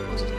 What's it?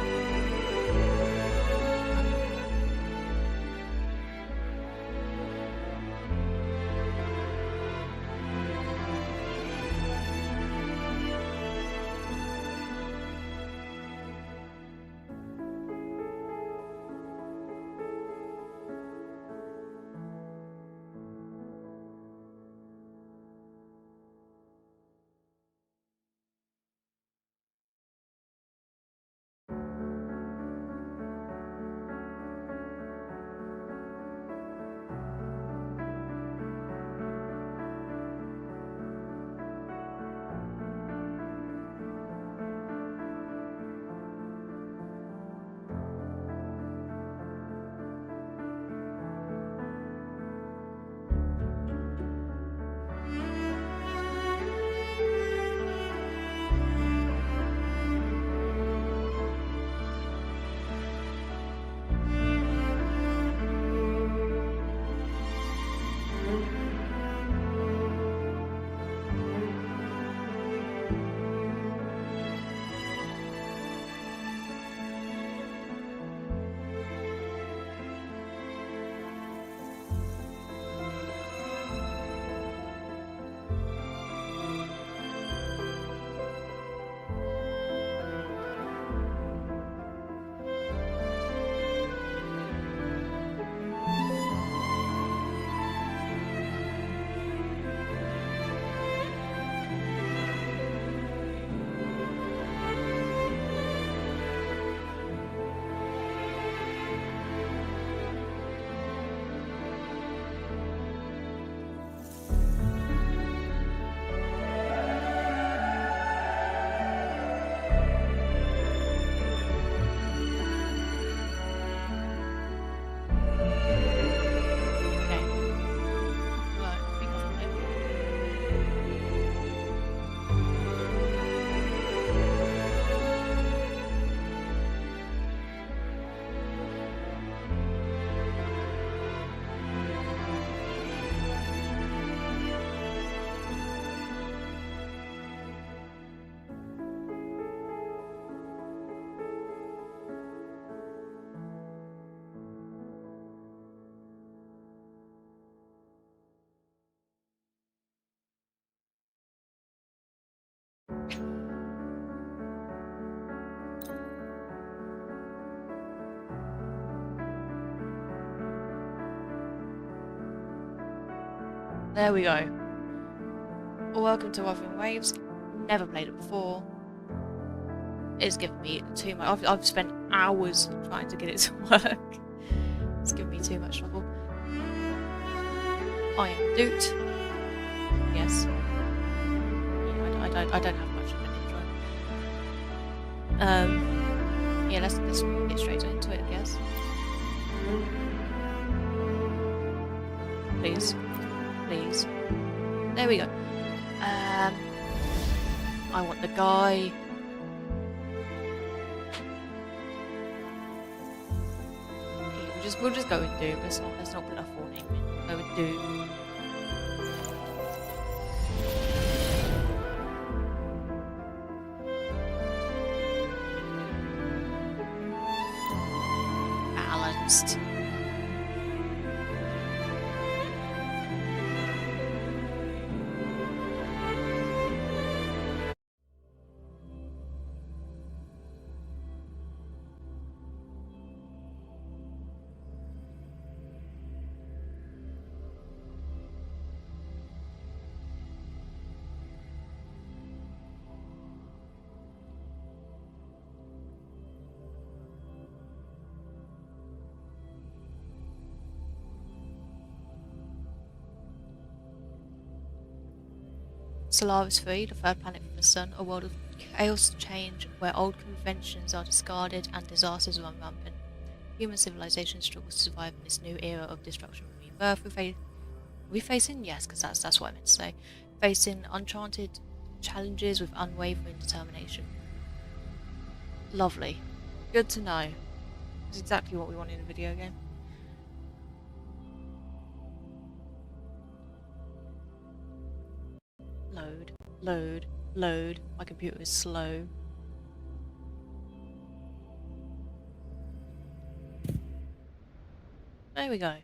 There we go. Welcome to Wuthering Waves. Never played it before. It's given me too much. I've spent hours trying to get it to work. It's given me too much trouble. I am Doot. Yes. Yeah, I don't have much of an intro. Yeah, let's get straight into it, I guess. Please. Please. There we go. I want the guy. We'll just go with Doom. Let's not put our full name in. We'll go with Doom. Balanced. Solaris 3, the third planet from the Sun, a world of chaos and change where old conventions are discarded and disasters run rampant. Human civilization struggles to survive in this new era of destruction and rebirth. We're facing, yes, because that's what I meant to say, facing uncharted challenges with unwavering determination. Lovely. Good to know. It's exactly what we want in a video game. Load. load. My computer is slow. There we go.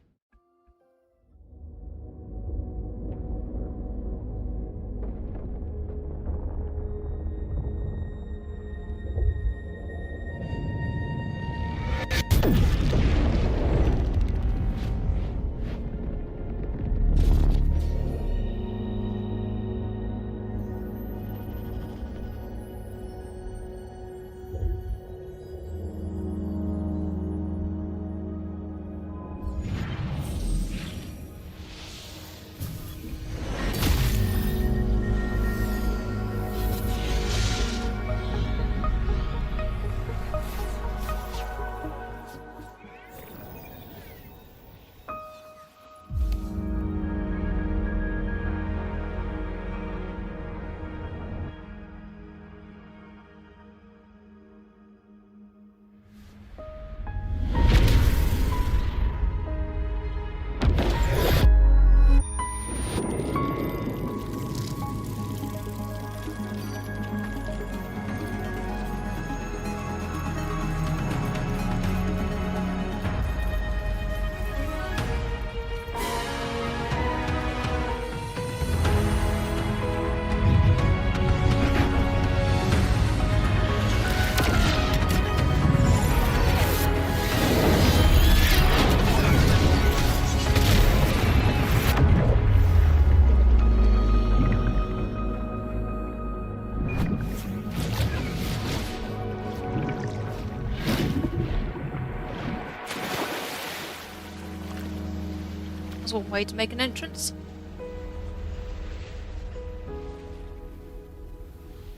That's one way to make an entrance.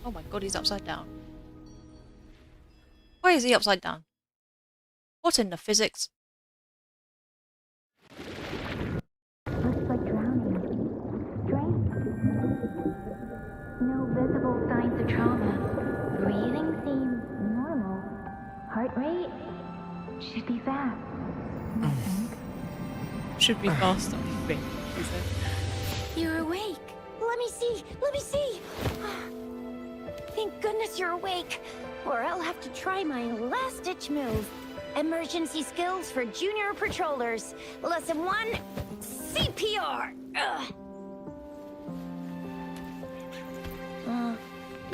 Oh my god, he's upside down. Why is he upside down? What in the physics? Looks like drowning. Strange. No visible signs of trauma. Breathing seems normal. Heart rate should be fast. I think. Should be faster, I think, she said. You're awake. Let me see. Let me see. Thank goodness you're awake. Or I'll have to try my last-ditch move. Emergency skills for junior patrollers. Lesson 1, CPR.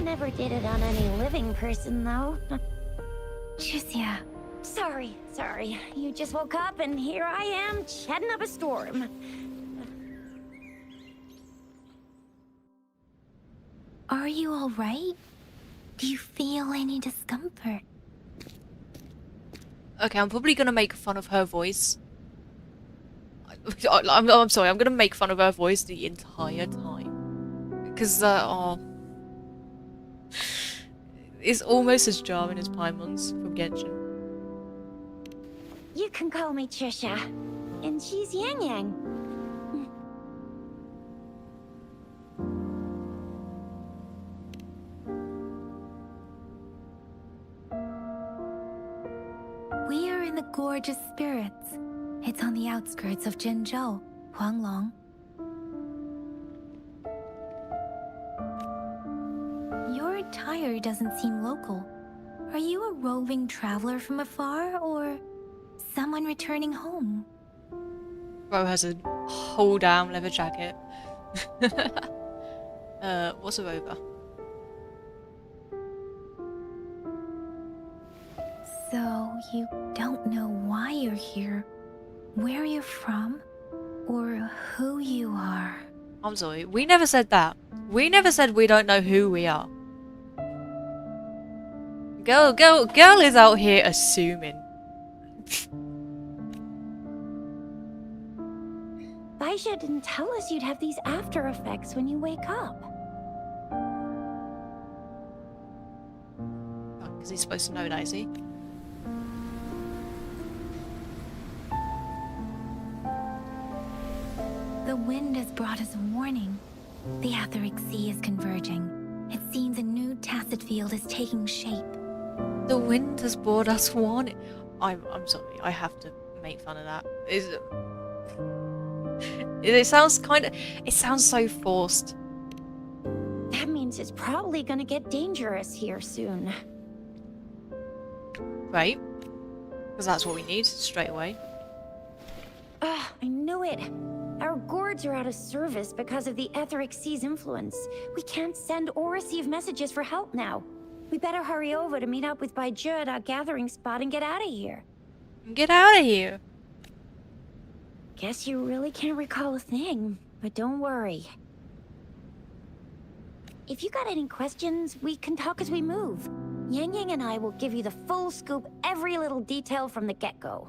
Never did it on any living person, though. Juicia. Sorry. You just woke up, and here I am, chatting up a storm. Are you all right? Do you feel any discomfort? Okay, I'm probably gonna make fun of her voice. I'm sorry, I'm gonna make fun of her voice the entire time. Because, it's almost as jarring as Paimon's from Genshin. You can call me Trisha, and she's Yang Yang. We are in the Gorgeous Spirits. It's on the outskirts of Jinzhou, Huanglong. Your attire doesn't seem local. Are you a roving traveler from afar, or someone returning home? Bro has a hold-down leather jacket. What's a rover? So, you don't know why you're here, where you're from, or who you are. I'm sorry, we never said that. We never said we don't know who we are. Girl is out here assuming. Baisha didn't tell us you'd have these after effects when you wake up. Because he's supposed to know that, is he? The wind has brought us a warning. The Aetheric Sea is converging. It seems a new tacit field is taking shape. The wind has brought us warning. I'm sorry, I have to make fun of that. It sounds kind of... It sounds so forced. That means means it's probably gonna get dangerous here soon. Right. Because that's what we need straight away. Ah, I knew it. Our gourds are out of service because of the etheric sea's influence. We can't send or receive messages for help now. We better hurry over to meet up with Baiju at our gathering spot and get out of here. Get out of here. Guess you really can't recall a thing, but don't worry. If you got any questions, we can talk as we move. Yang Yang and I will give you the full scoop, every little detail from the get-go.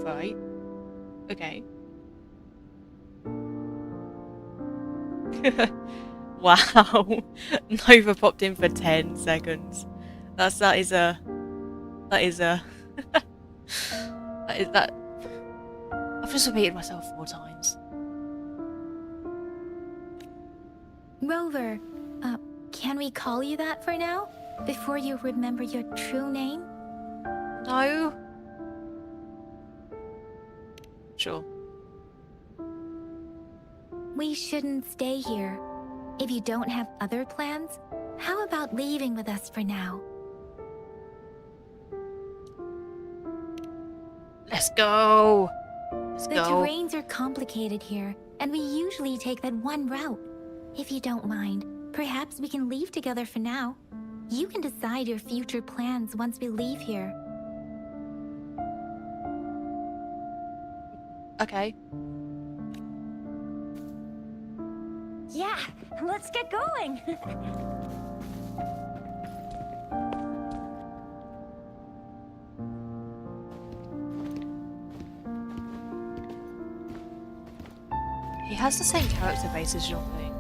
Right. Okay. Wow. Nova popped in for 10 seconds. That is that I've just repeated myself 4 times. Rover, can we call you that for now? Before you remember your true name? No. Sure. We shouldn't stay here. If you don't have other plans, how about leaving with us for now? Let's go. Let's The go. terrains are complicated here, and we usually take that one route. If you don't mind, perhaps we can leave together for now. You can decide your future plans once we leave here. Okay. Yeah, let's get going. He has the same character base as Jean-Louis.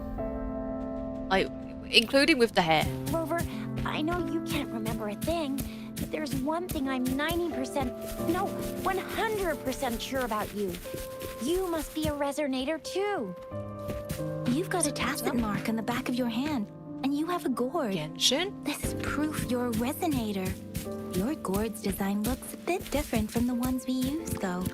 Like, including with the hair. Rover, I know you can't remember a thing, but there's one thing I'm 90%, no, 100% sure about you. You must be a resonator too. You've got a tacit mark on the back of your hand, and you have a gourd. Genshin? This is proof you're a resonator. Your gourd's design looks a bit different from the ones we use, though.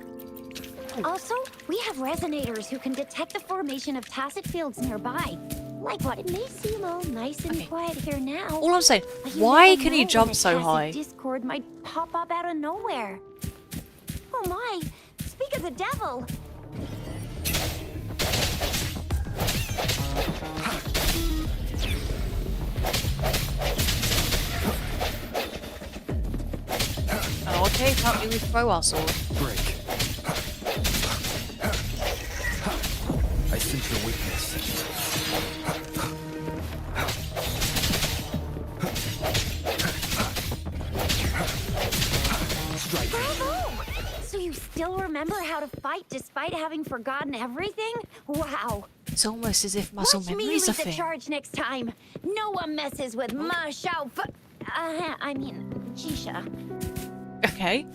Also, we have resonators who can detect the formation of tacit fields nearby. Like what? It may seem all nice and quiet here now. All I'm saying, but you why never can he know when jump a so tacit high? Discord might pop up out of nowhere. Oh my! Speak of the devil! Oh, okay, can't we throw our sword? Break. I sense your weakness. Strike. Bravo! So you still remember how to fight despite having forgotten everything? Wow! It's almost as if muscle Watch me memory's a lead the thing. charge next time. No one messes with Ma Xiao I mean, Jisha. Okay.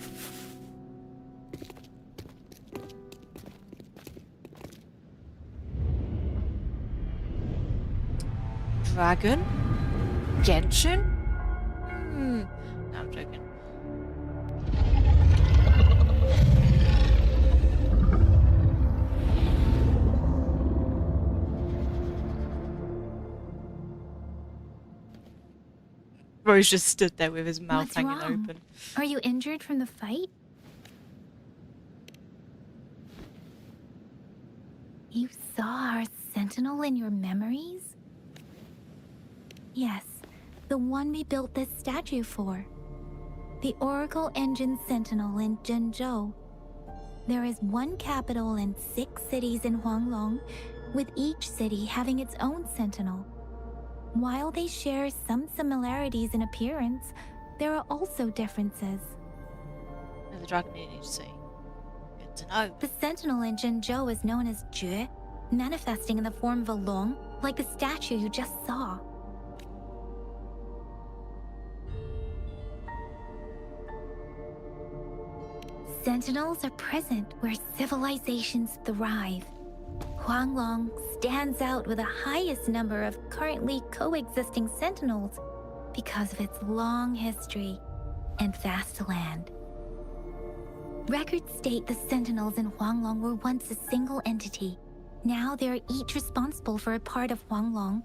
Dragon? Genshin? No, I'm joking. Rose just stood there with his mouth What's hanging wrong? open. Are you injured from the fight? You saw our sentinel in your memories? Yes, the one we built this statue for. The Oracle Engine Sentinel in Zhenzhou. There is one capital and 6 cities in Huanglong, with each city having its own sentinel. While they share some similarities in appearance, there are also differences. There's a dragon you need to see. Good to know. The sentinel in Zhenzhou is known as Jue, manifesting in the form of a long, like the statue you just saw. Sentinels are present where civilizations thrive. Huanglong stands out with the highest number of currently coexisting sentinels because of its long history and vast land. Records state the sentinels in Huanglong were once a single entity, Now they are each responsible for a part of Huanglong.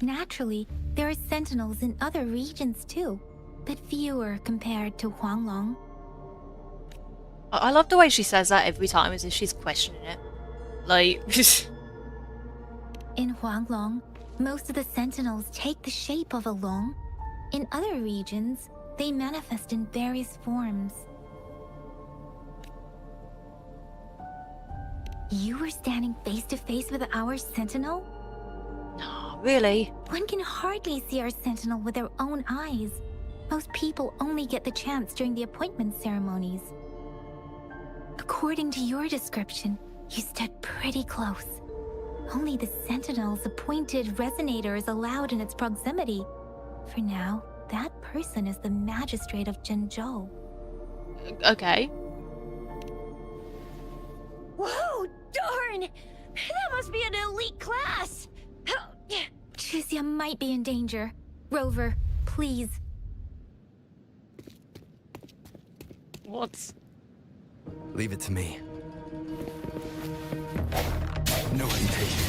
Naturally, there are sentinels in other regions too, but fewer compared to Huanglong. I love the way she says that every time as if she's questioning it. Like, In Huanglong, most of the sentinels take the shape of a long. In other regions, they manifest in various forms. You were standing face to face with our sentinel? no, really? One can hardly see our sentinel with their own eyes. Most people only get the chance during the appointment ceremonies. According to your description, you stood pretty close. Only the sentinel's appointed resonator is allowed in its proximity. For now, that person is the magistrate of Zhenzhou. Okay. Whoa, darn! That must be an elite class! Chuzia might be in danger. Rover, please. What? Leave it to me. No hesitation.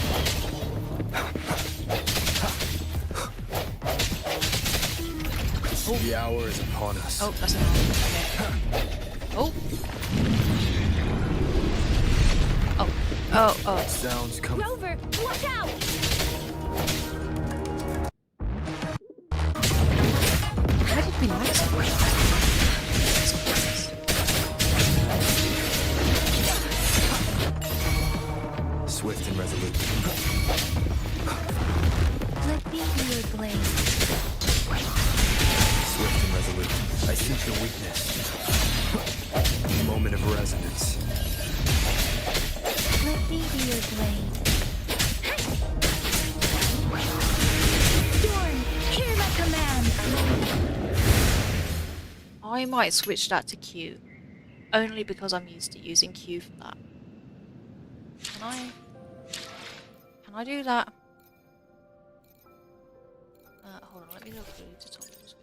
The hour is upon us. Oh, that's enough. Okay. Oh. Oh. Sounds come. Rover, watch out! Why did we like so much? Swift and resolute. Let me be your blade. Swift and resolute. I sense your weakness. Moment of resonance. Let me be your blade. Storm, hear my command. I might switch that to Q. Only because I'm used to using Q for that. Can I do that? Hold on, let me look through tutorials.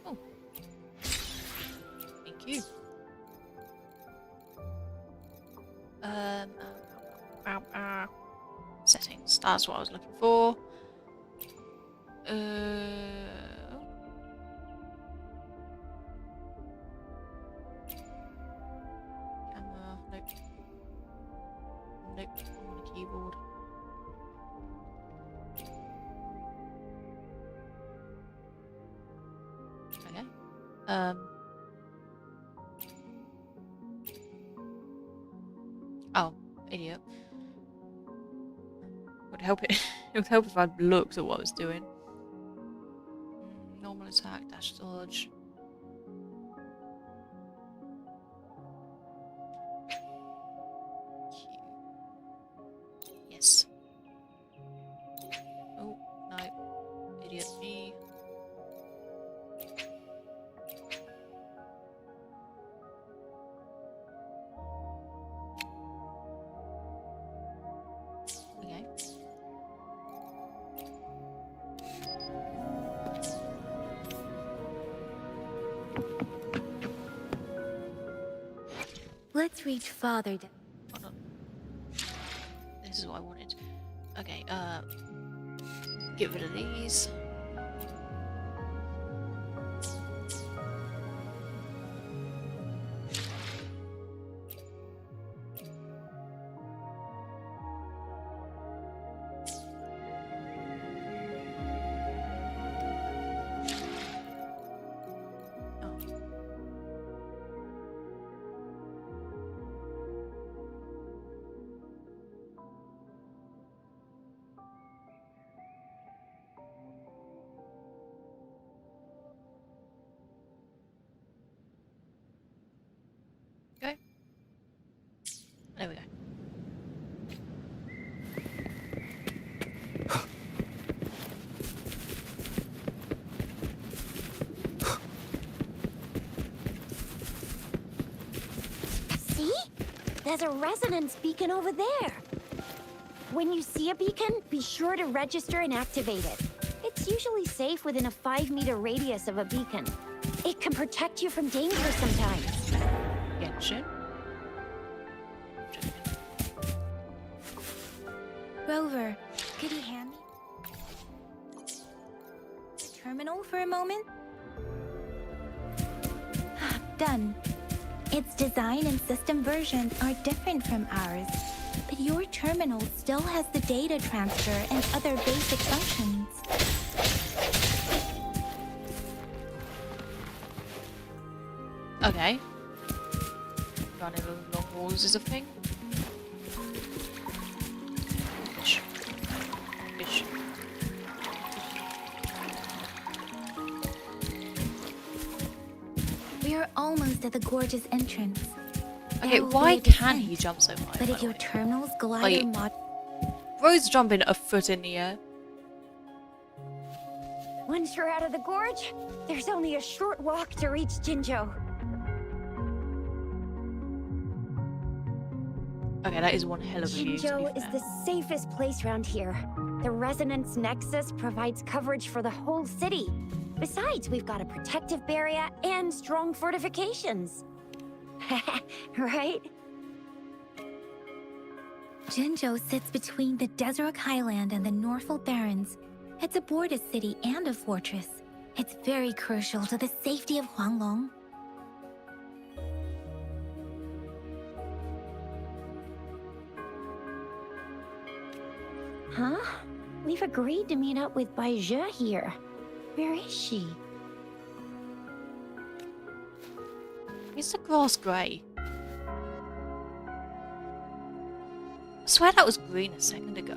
Oh. Thank you. Settings. That's what I was looking for. Camera. Nope. Nope. I'm on the keyboard. Okay. Oh, idiot. Would help it. It would help if I'd looked at what I was doing. Normal attack, dash dodge. Q. Yes. Oh, no. Idiot me. Okay. Let's reach farther down. Hold on. This is what I wanted. Okay, get rid of these. Okay. There we go. See? There's a resonance beacon over there. When you see a beacon, be sure to register and activate it. It's usually safe within a 5-meter radius of a beacon. It can protect you from danger sometimes. Yeah, Soon? Rover, could you hand me the terminal for a moment? Done. Its design and system versions are different from ours, but your terminal still has the data transfer and other basic functions. Okay. Running along walls is a thing. Fish. Fish. We are almost at the gorge's entrance. Okay, Now why for a can descent. he jump so high? But by if the your way? terminal's glider Wait. mod... Bro's jumping a foot in the air. Once you're out of the gorge, there's only a short walk to reach Jinzhou. Okay, that is one hell of a view, to be Jinzhou is fair. the safest place around here. The Resonance Nexus provides coverage for the whole city. Besides, we've got a protective barrier and strong fortifications. Right? Jinzhou sits between the Desert Highland and the Norfolk Barrens. It's a border city and a fortress. It's very crucial to the safety of Huanglong. Huh? We've agreed to meet up with Baizhe here. Where is she? Is the grass grey? I swear that was green a second ago.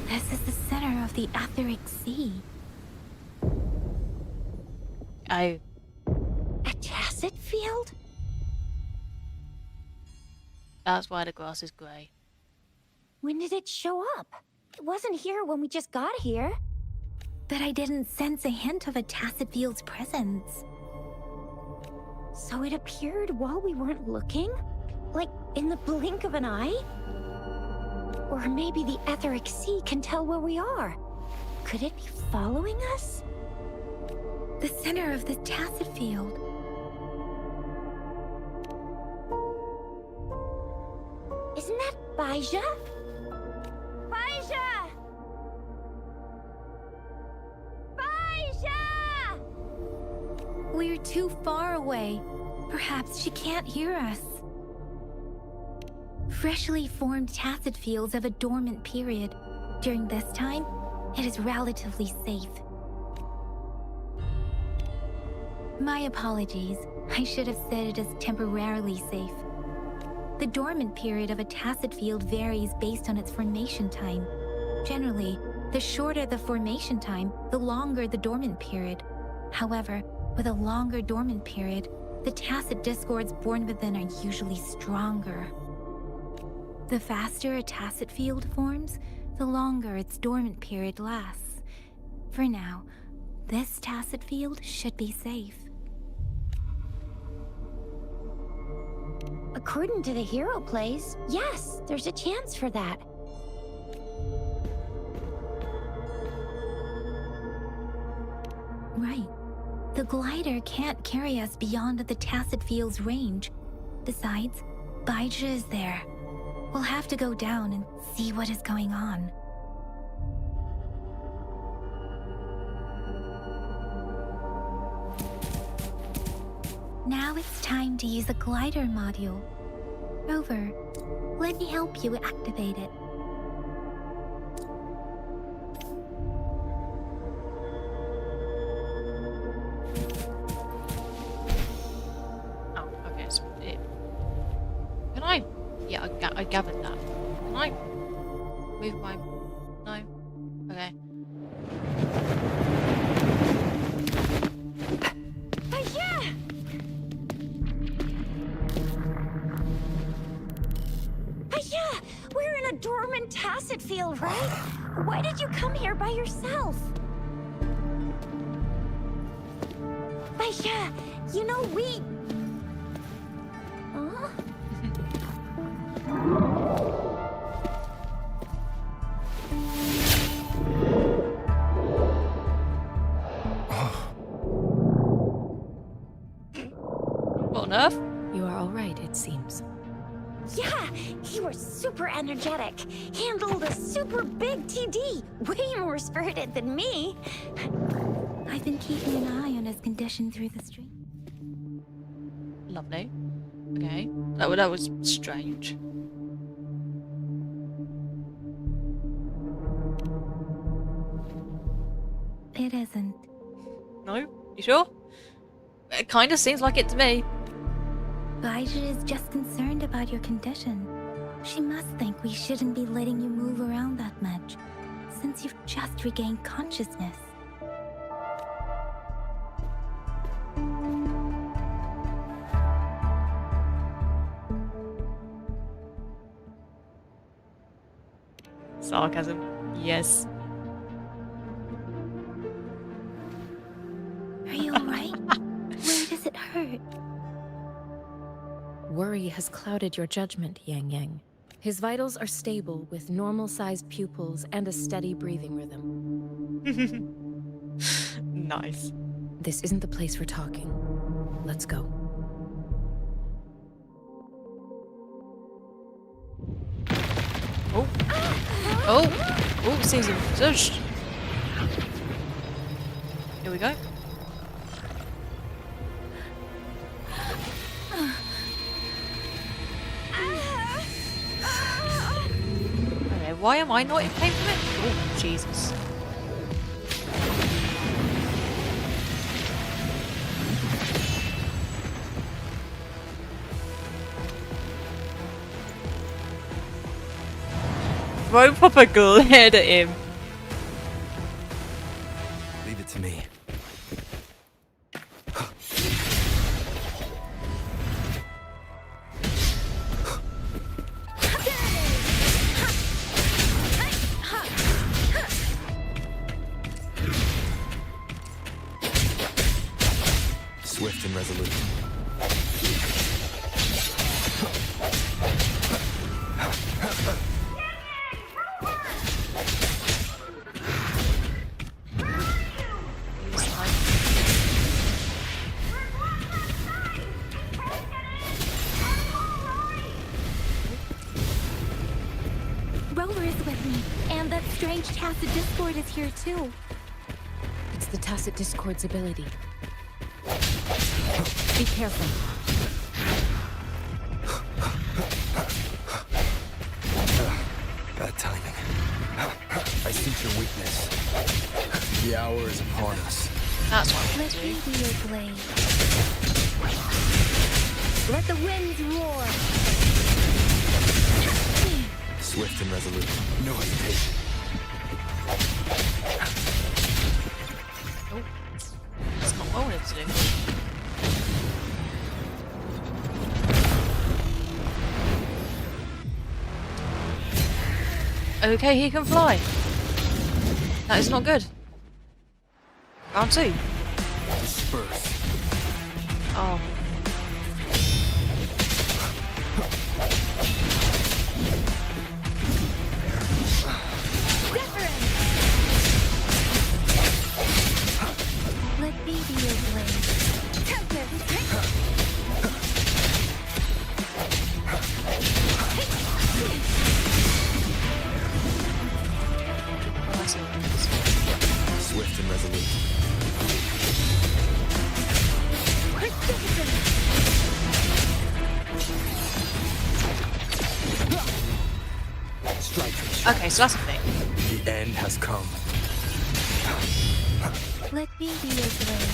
This is the center of the Etheric Sea. Oh, A tacit field? that's why the grass is grey. When did it show up? It wasn't here when we just got here. But I didn't sense a hint of a tacit field's presence. So it appeared while we weren't looking? Like in the blink of an eye? Or maybe the Etheric Sea can tell where we are. Could it be following us? The center of the tacit field. Isn't that Baizhe? Baizhe! Baizhe! We're too far away. Perhaps she can't hear us. Freshly formed tacit fields have a dormant period. During this time, it is relatively safe. My apologies. I should have said it is temporarily safe. The dormant period of a tacit field varies based on its formation time. Generally, the shorter the formation time, the longer the dormant period. However, with a longer dormant period, the tacit discords born within are usually stronger. The faster a tacit field forms, the longer its dormant period lasts. For now, this tacit field should be safe. According to the hero plays, yes, there's a chance for that. Right. The glider can't carry us beyond the tacit field's range. Besides, Baizhe is there. We'll have to go down and see what is going on. Now it's time to use the glider module. Rover, let me help you activate it. Oh, okay, so it... Can I... Yeah, I gathered that. Can I... move my... No? Okay. Baizhe! Baizhe! We're in a dormant tacit field, right? Why did you come here by yourself? Baizhe, you know we... Huh? right, it seems. Yeah, he was super energetic. Handled a super big TD. Way more spirited than me. I've been keeping an eye on his condition through the stream. Lovely. Okay. That was strange. It isn't. No? You sure? It kind of seems like it to me. Baija is just concerned about your condition. She must think we shouldn't be letting you move around that much, since you've just regained consciousness. Sarcasm. Yes. Are you alright? Where does it hurt? Worry has clouded your judgment, Yang Yang. His vitals are stable with normal-sized pupils and a steady breathing rhythm. Nice. This isn't the place for talking. Let's go. Oh. Oh. Oh, seems judged. Here we go. Okay, why am I not in pain from it? Oh, Jesus. Bro proper glared at him. Leave it to me. Swift and resolute. Rover is with me, and that strange tacit discord is here too. It's the Tacit Discord's ability. Be careful. Bad timing. I sense your weakness. The hour is upon us. That's what I'm Let gonna me do. be your blade. Let the winds roar. Swift and resolute. No hesitation. Oh. That's not what I wanted to do. Okay, he can fly. That is not good. Round 2. Disperse. Oh. Let me be your blade. Oh, I see what it is. Swift and resolute. Strike. Okay, so that's a thing. The end has come. Let me be your blade.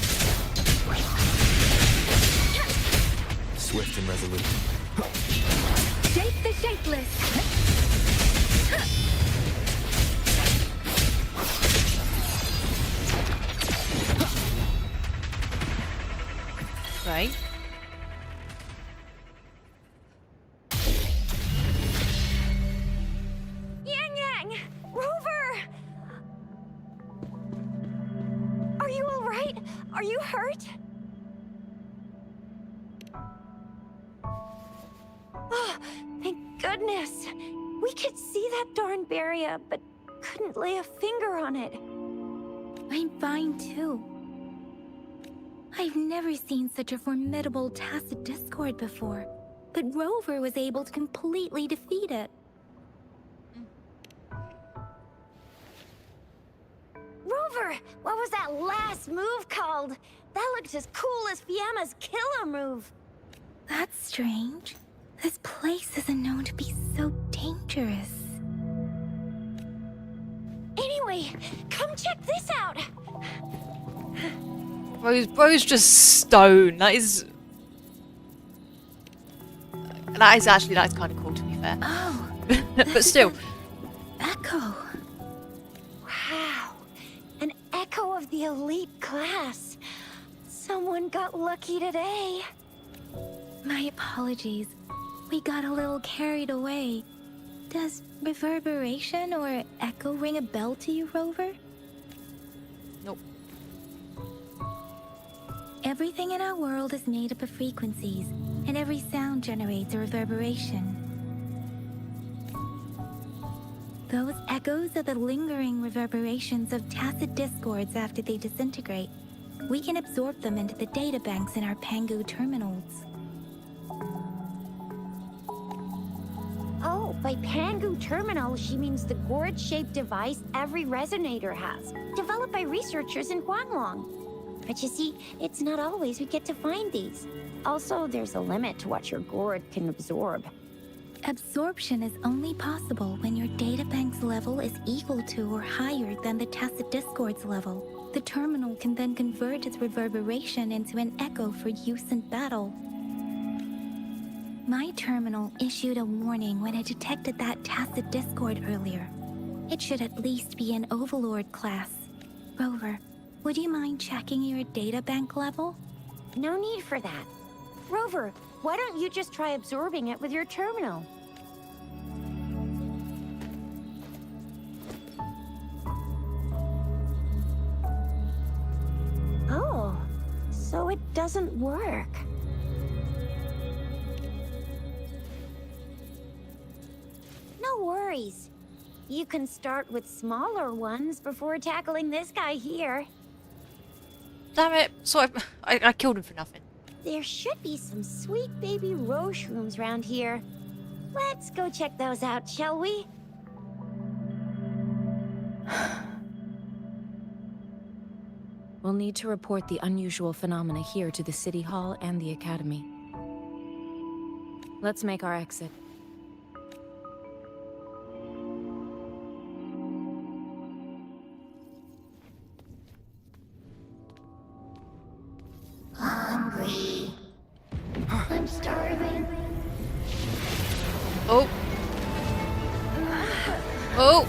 Swift and resolute. Shape the shapeless. Right. Yang Yang! Rover! Are you alright? Are you hurt? Oh, thank goodness. We could see that darn barrier, but couldn't lay a finger on it. I'm fine too. I've never seen such a formidable tacit discord before. but Rover was able to completely defeat it. Rover, what was that last move called? That looked as cool as Fiamma's killer move. That's strange. This place isn't known to be so dangerous. Anyway, come check this out. Bro's just stone. That is kind of cool, to be fair. Oh, But still, Echo. Wow, an echo of the elite class. Someone got lucky today. My apologies. We got a little carried away. Does reverberation or echo ring a bell to you, Rover? nope. Everything in our world is made up of frequencies, and every sound generates a reverberation. Those echoes are the lingering reverberations of tacit discords after they disintegrate. We can absorb them into the databanks in our Pangu terminals. Oh, by Pangu Terminal, she means the gourd-shaped device every resonator has, developed by researchers in Huanglong. But you see, it's not always we get to find these. Also, there's a limit to what your gourd can absorb. Absorption is only possible when your databank's level is equal to or higher than the tacit discord's level. The terminal can then convert its reverberation into an echo for use in battle. My terminal issued a warning when it detected that tacit discord earlier. It should at least be an Overlord class. Rover, would you mind checking your databank level? No need for that. Rover, why don't you just try absorbing it with your terminal? Oh, so it doesn't work. No worries. You can start with smaller ones before tackling this guy here. Damn it. So I killed him for nothing. There should be some sweet baby Roche rooms around here. Let's go check those out, shall we? We'll need to report the unusual phenomena here to the City Hall and the Academy. Let's make our exit. Hungry. I'm starving. Oh. Oh.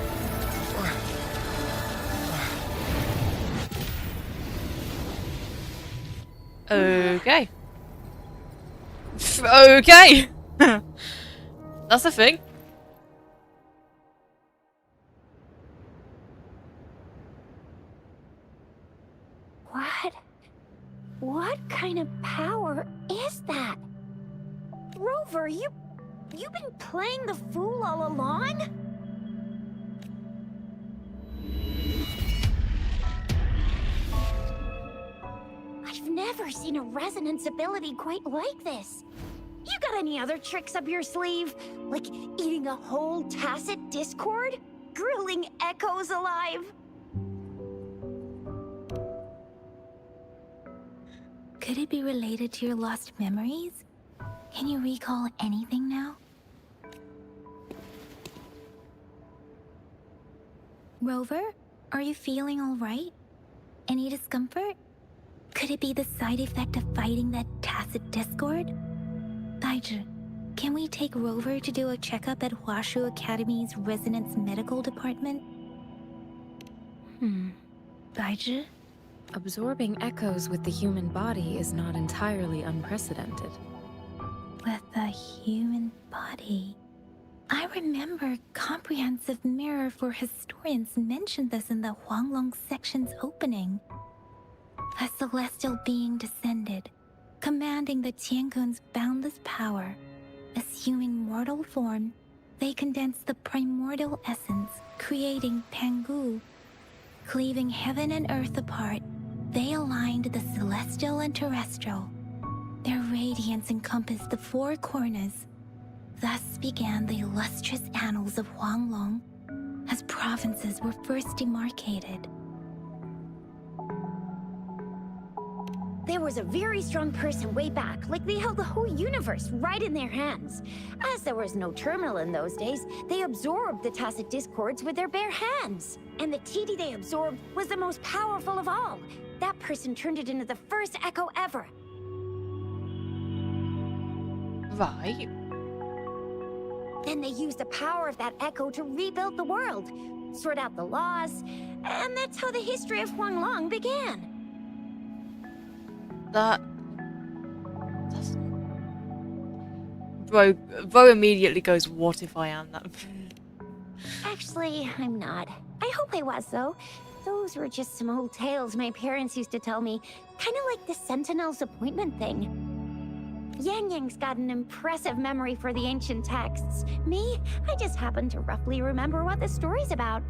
Okay. Okay. That's the thing. What? What kind of power is that? Rover, you've been playing the fool all along? I've never seen a resonance ability quite like this. You got any other tricks up your sleeve? Like eating a whole tacit discord? Grilling echoes alive? Could it be related to your lost memories? Can you recall anything now? Rover, are you feeling all right? Any discomfort? Could it be the side effect of fighting that tacit discord? Baiju, can we take Rover to do a checkup at Huashu Academy's Resonance Medical Department? Baiju? Absorbing echoes with the human body is not entirely unprecedented. With the human body. I remember Comprehensive Mirror for Historians mentioned this in the Huanglong section's opening. A celestial being descended, commanding the Tiankun's boundless power. Assuming mortal form, they condensed the primordial essence, creating Pangu. Cleaving heaven and earth apart, they aligned the celestial and terrestrial. Their radiance encompassed the four corners. Thus began the illustrious annals of Huanglong, as provinces were first demarcated. There was a very strong person way back, like they held the whole universe right in their hands. As there was no terminal in those days, they absorbed the tacit discords with their bare hands. And the TD they absorbed was the most powerful of all. That person turned it into the first echo ever. Right. Then they used the power of that echo to rebuild the world, sort out the laws, and that's how the history of Huanglong began. That's... Bro immediately goes, what if I am that? Actually, I'm not. I hope I was, though. Those were just some old tales my parents used to tell me, kind of like the Sentinel's appointment thing. Yang Yang's got an impressive memory for the ancient texts. Me, I just happen to roughly remember what the story's about.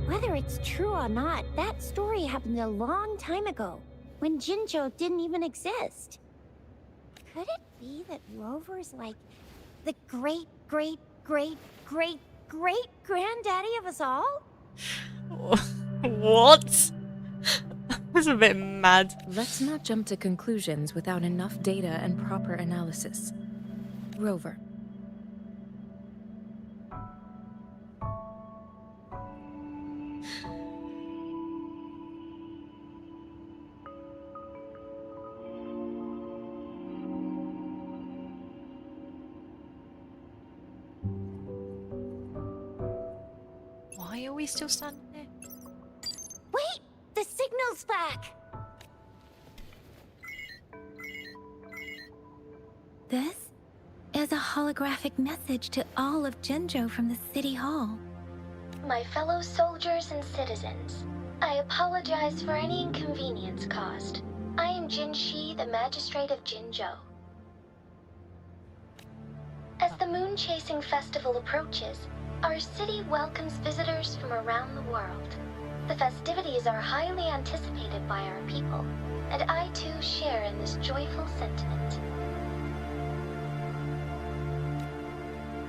Whether it's true or not, that story happened a long time ago, when Jinzhou didn't even exist. Could it be that Rover's like the great, great, great, great, great granddaddy of us all? What? That's a bit mad. Let's not jump to conclusions without enough data and proper analysis. Rover. Why are we still standing there? Wait! The signal's back! This is a holographic message to all of Jinzhou from the City Hall. My fellow soldiers and citizens, I apologize for any inconvenience caused. I am Jin Shi, the Magistrate of Jinzhou. As the Moon Chasing Festival approaches, our city welcomes visitors from around the world. The festivities are highly anticipated by our people, and I too share in this joyful sentiment.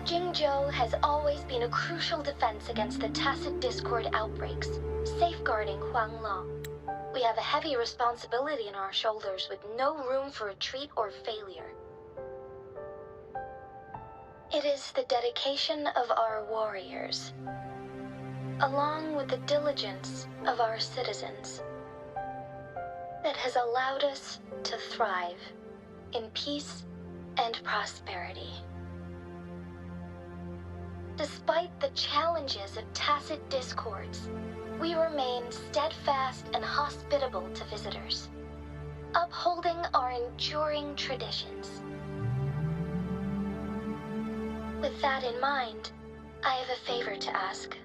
Jinzhou has always been a crucial defense against the tacit discord outbreaks, safeguarding Huanglong. We have a heavy responsibility on our shoulders with no room for retreat or failure. It is the dedication of our warriors, along with the diligence of our citizens, that has allowed us to thrive in peace and prosperity. Despite the challenges of tacit discords, we remain steadfast and hospitable to visitors, upholding our enduring traditions. With that in mind, I have a favor to ask.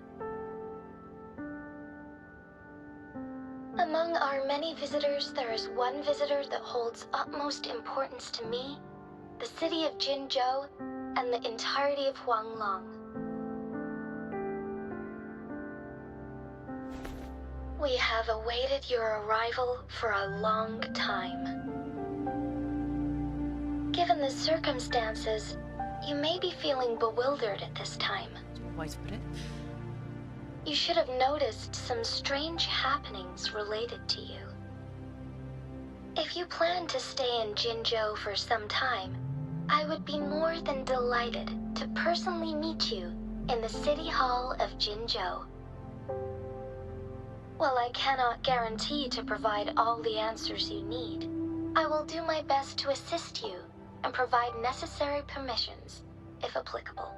Among our many visitors, there is one visitor that holds utmost importance to me, the city of Jinzhou, and the entirety of Huanglong. We have awaited your arrival for a long time. Given the circumstances, you may be feeling bewildered at this time. Way to put it. You should have noticed some strange happenings related to you. If you plan to stay in Jinzhou for some time, I would be more than delighted to personally meet you in the City Hall of Jinzhou. While I cannot guarantee to provide all the answers you need, I will do my best to assist you and provide necessary permissions, if applicable.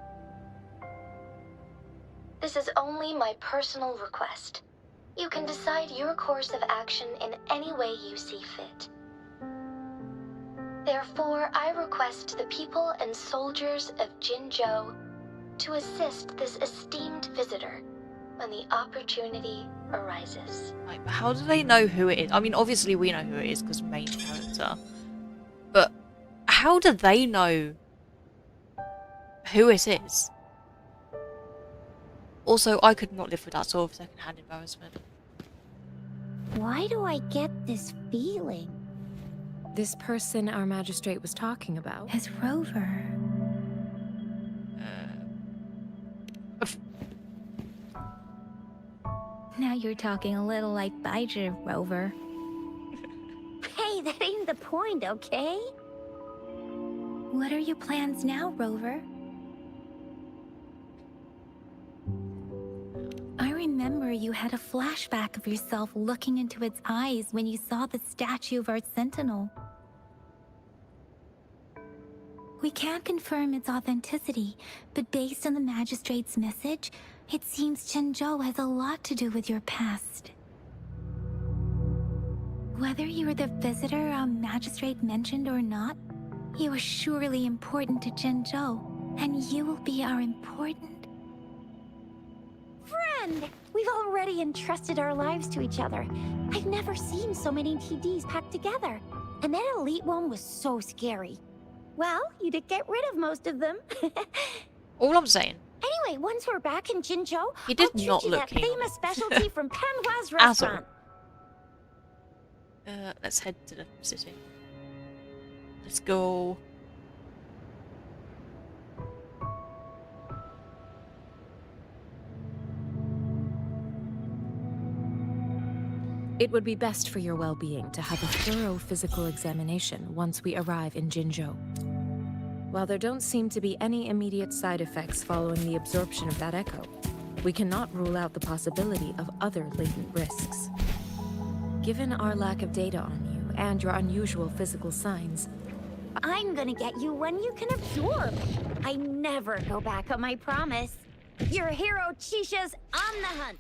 This is only my personal request. You can decide your course of action in any way you see fit. Therefore, I request the people and soldiers of Jinzhou to assist this esteemed visitor when the opportunity arises. Like, how do they know who it is? I mean, obviously we know who it is because main character. But how do they know who it is? Also, I could not live with that sort of second-hand embarrassment. Why do I get this feeling? This person our magistrate was talking about? As Rover. Now you're talking a little like Bijah, Rover. Hey, that ain't the point, okay? What are your plans now, Rover? I remember you had a flashback of yourself looking into its eyes when you saw the statue of our sentinel. We can't confirm its authenticity, but based on the magistrate's message, it seems Jinzhou has a lot to do with your past. Whether you were the visitor our magistrate mentioned or not, you are surely important to Jinzhou, and you will be our important... Friend! We've already entrusted our lives to each other. I've never seen so many TDs packed together. And that elite one was so scary. Well, you did get rid of most of them. All I'm saying, Anyway, once we're back in Jinzhou, He did I'll treat not you look that keen on famous it. specialty from Panhua's Asshole. restaurant. let's head to the city. Let's go. It would be best for your well-being to have a thorough physical examination once we arrive in Jinzhou. While there don't seem to be any immediate side effects following the absorption of that echo, we cannot rule out the possibility of other latent risks. Given our lack of data on you and your unusual physical signs, I'm gonna get you one you can absorb. I never go back on my promise. Your hero Chisha's on the hunt.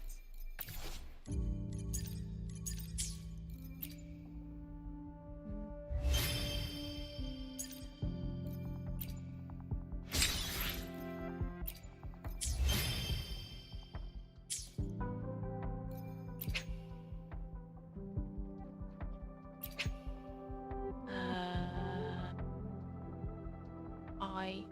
I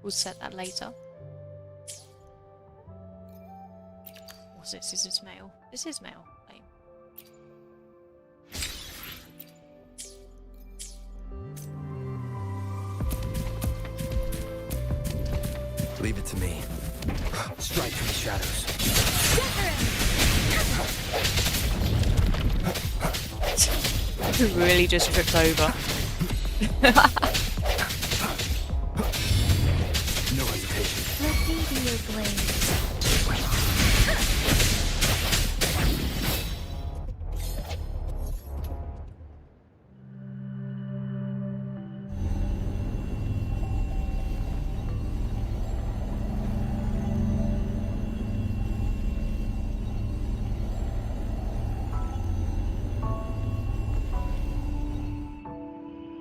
will set that later. What's this? Is this mail? This is mail. Lame. Leave it to me. Strike from the shadows. Really just tripped over. No hesitation. Let me be your blade.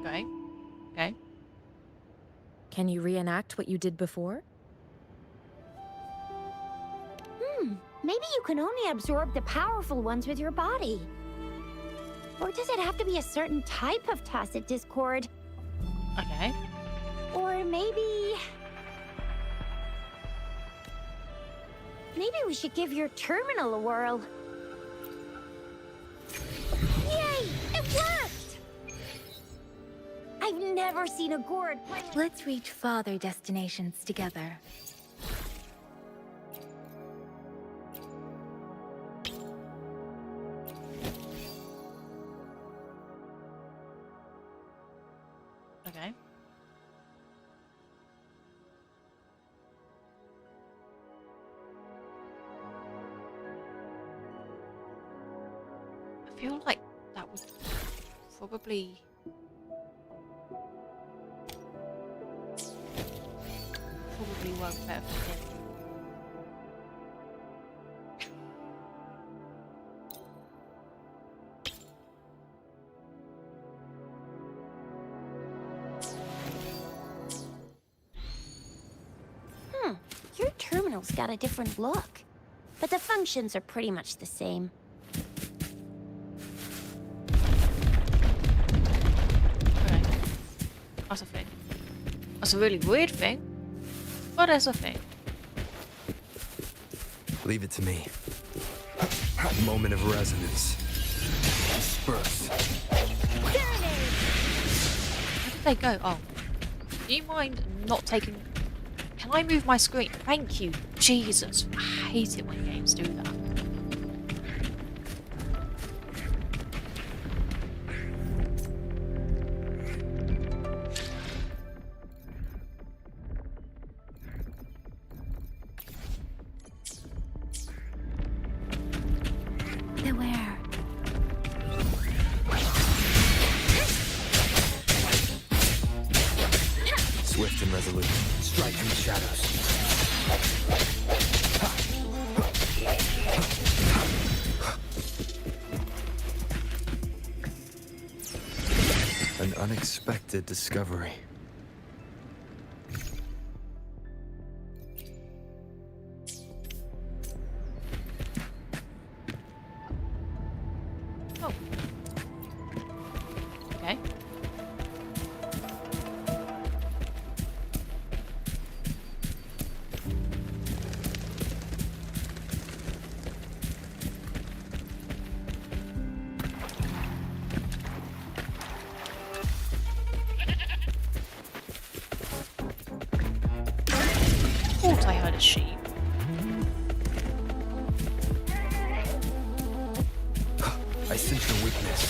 Okay. Okay. can you reenact what you did before? Maybe you can only absorb the powerful ones with your body. Or does it have to be a certain type of tacit discord? Okay. Or maybe we should give your terminal a whirl. Yay! It worked! I've never seen a gourd play like... Let's reach farther destinations together. Okay. I feel like that would probably work better for him. Your terminal's got a different look, but the functions are pretty much the same. Okay. That's a thing. That's a really weird thing. What is a thing? Leave it to me. Moment of resonance. Disperse. Where did they go? Oh. Do you mind not taking... Can I move my screen? Thank you. Jesus. I hate it when games do that. Beware. Swift and resolute. Strike in the shadows. An unexpected discovery. Oh. Okay. Thought I heard a sheep. I sense your weakness.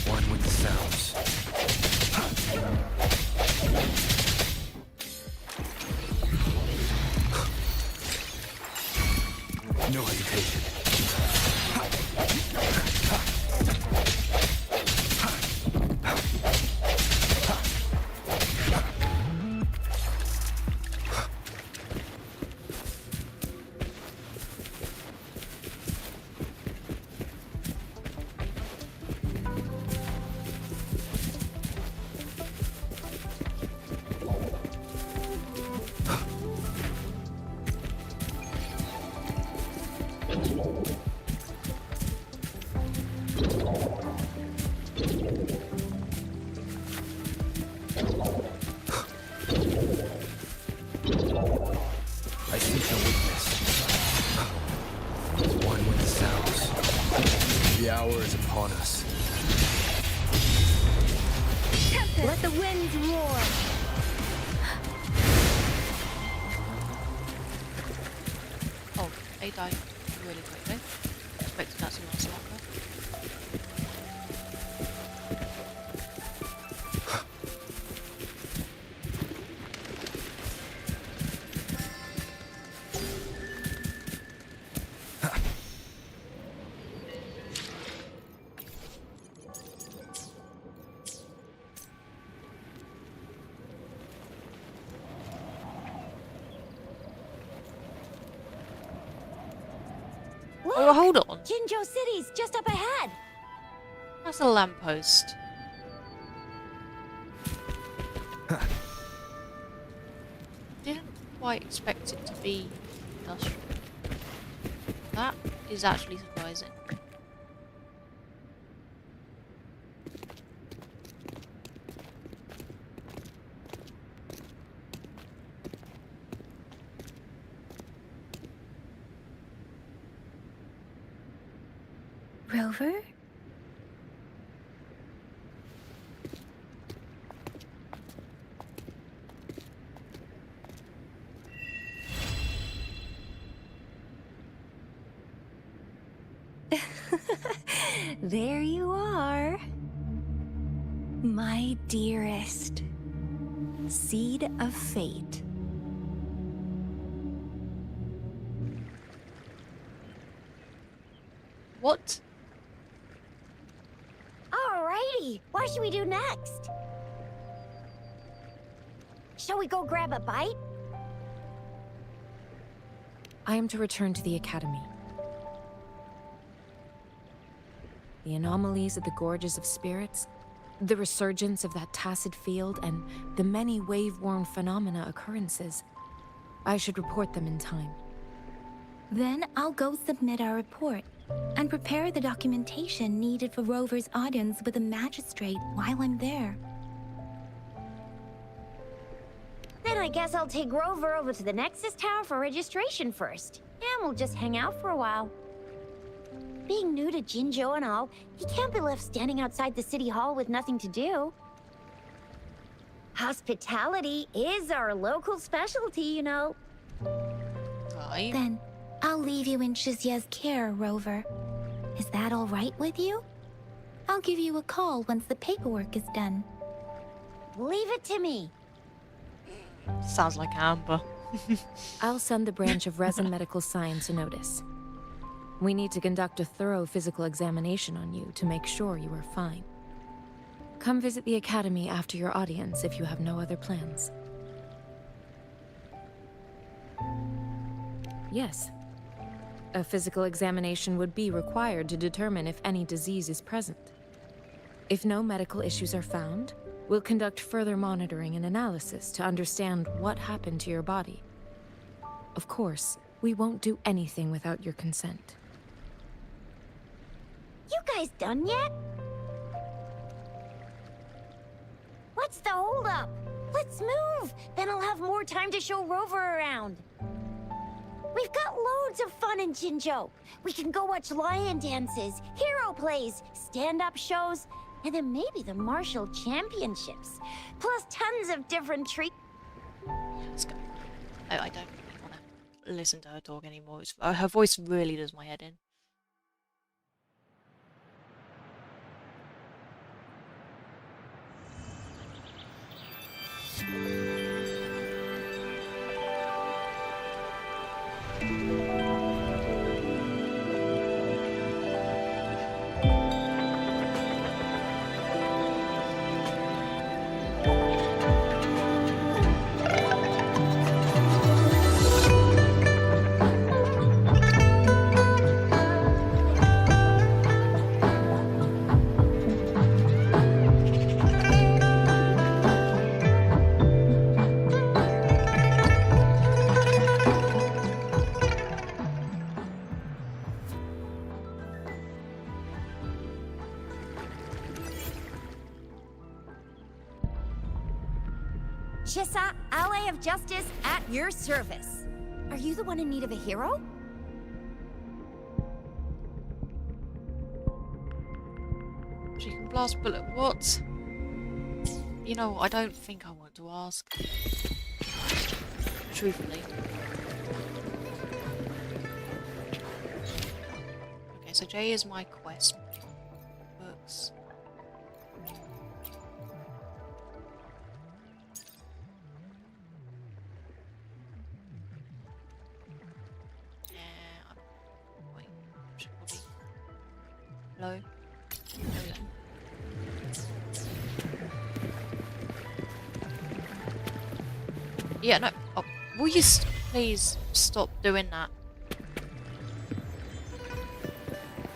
One with the sounds. No hesitation. I sense your weakness. One with the sounds. The hour is upon us. Let the winds roar. Oh, they died really quickly. Expected that to last longer. Oh, hold on. Jinzhou City's just up ahead. That's a lamppost. Didn't quite expect it to be industrial. That is actually surprising. Rover? There you are. My dearest. Seed of fate. What? Alrighty, what should we do next? Shall we go grab a bite? I am to return to the Academy. The anomalies of the Gorges of Spirits, the resurgence of that tacit field, and the many wave-worn phenomena occurrences. I should report them in time. Then I'll go submit our report and prepare the documentation needed for Rover's audience with the magistrate while I'm there. I guess I'll take Rover over to the Nexus Tower for registration first. And we'll just hang out for a while. Being new to Jinzhou and all, he can't be left standing outside the city hall with nothing to do. Hospitality is our local specialty, you know. Right. Then I'll leave you in Shizia's care, Rover. Is that all right with you? I'll give you a call once the paperwork is done. Leave it to me. Sounds like Amber. I'll send the branch of Resin Medical Science a notice. We need to conduct a thorough physical examination on you to make sure you are fine. Come visit the academy after your audience if you have no other plans. Yes. A physical examination would be required to determine if any disease is present. If no medical issues are found, we'll conduct further monitoring and analysis to understand what happened to your body. Of course, we won't do anything without your consent. You guys done yet? What's the holdup? Let's move! Then I'll have more time to show Rover around. We've got loads of fun in Jinzhou. We can go watch lion dances, hero plays, stand-up shows, and then maybe the martial championships. Plus tons of different treats. Let's go. I don't really want to listen to her talk anymore. Her voice really does my head in. Shisa, ally of justice at your service. Are you the one in need of a hero? She can blast bullet. What? You know, I don't think I want to ask. Truthfully. Okay, so J is my quest books. Hello? There we go. Yeah, no. Oh, will you please stop doing that?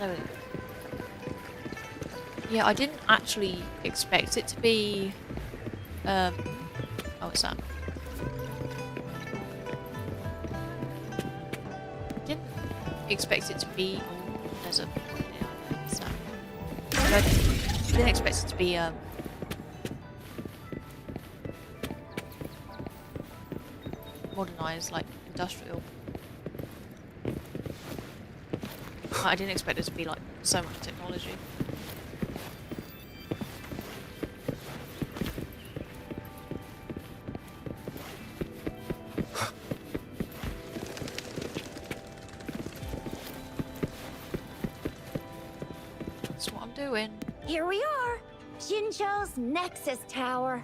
There we go. Yeah, I didn't actually expect it to be... Oh, what's that? Didn't expect it to be... Oh, there's a... I didn't expect it to be modernized, like industrial. I didn't expect it to be like so much technology. That's what I'm doing. Here we are, Jinzhou's Nexus Tower.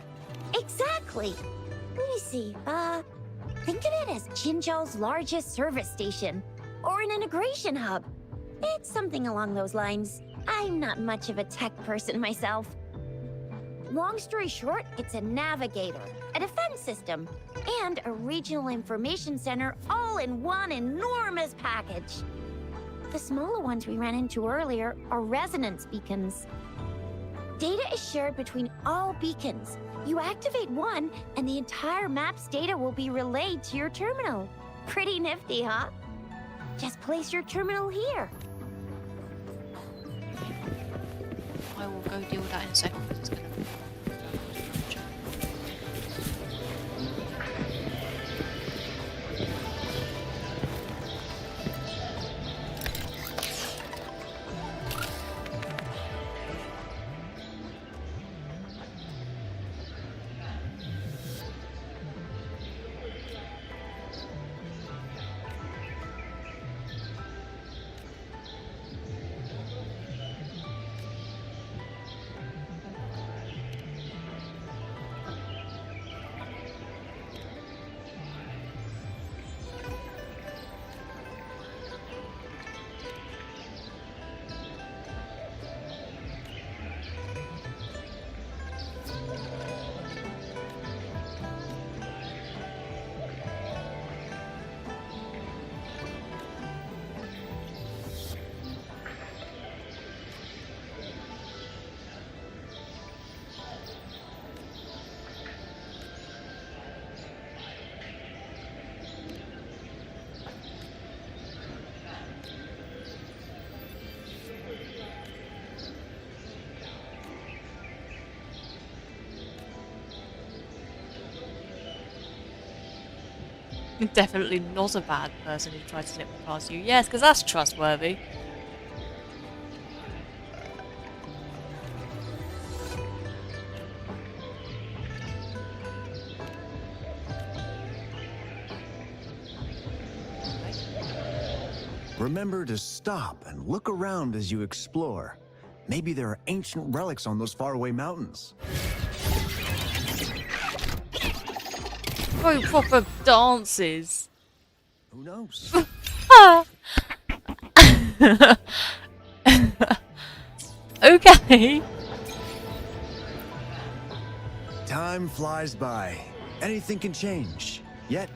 Exactly. Let me see, think of it as Jinzhou's largest service station, or an integration hub. It's something along those lines. I'm not much of a tech person myself. Long story short, it's a navigator, a defense system, and a regional information center all in one enormous package. The smaller ones we ran into earlier are resonance beacons. Data is shared between all beacons. You activate one, and the entire map's data will be relayed to your terminal. Pretty nifty, huh? Just place your terminal here. I will go deal with that in a second because it's gonna... Definitely not a bad person who tried to slip past you. Yes, because that's trustworthy. Remember to stop and look around as you explore. Maybe there are ancient relics on those faraway mountains. Oh, proper dances. Who knows? Okay. Time flies by. Anything can change. Yet,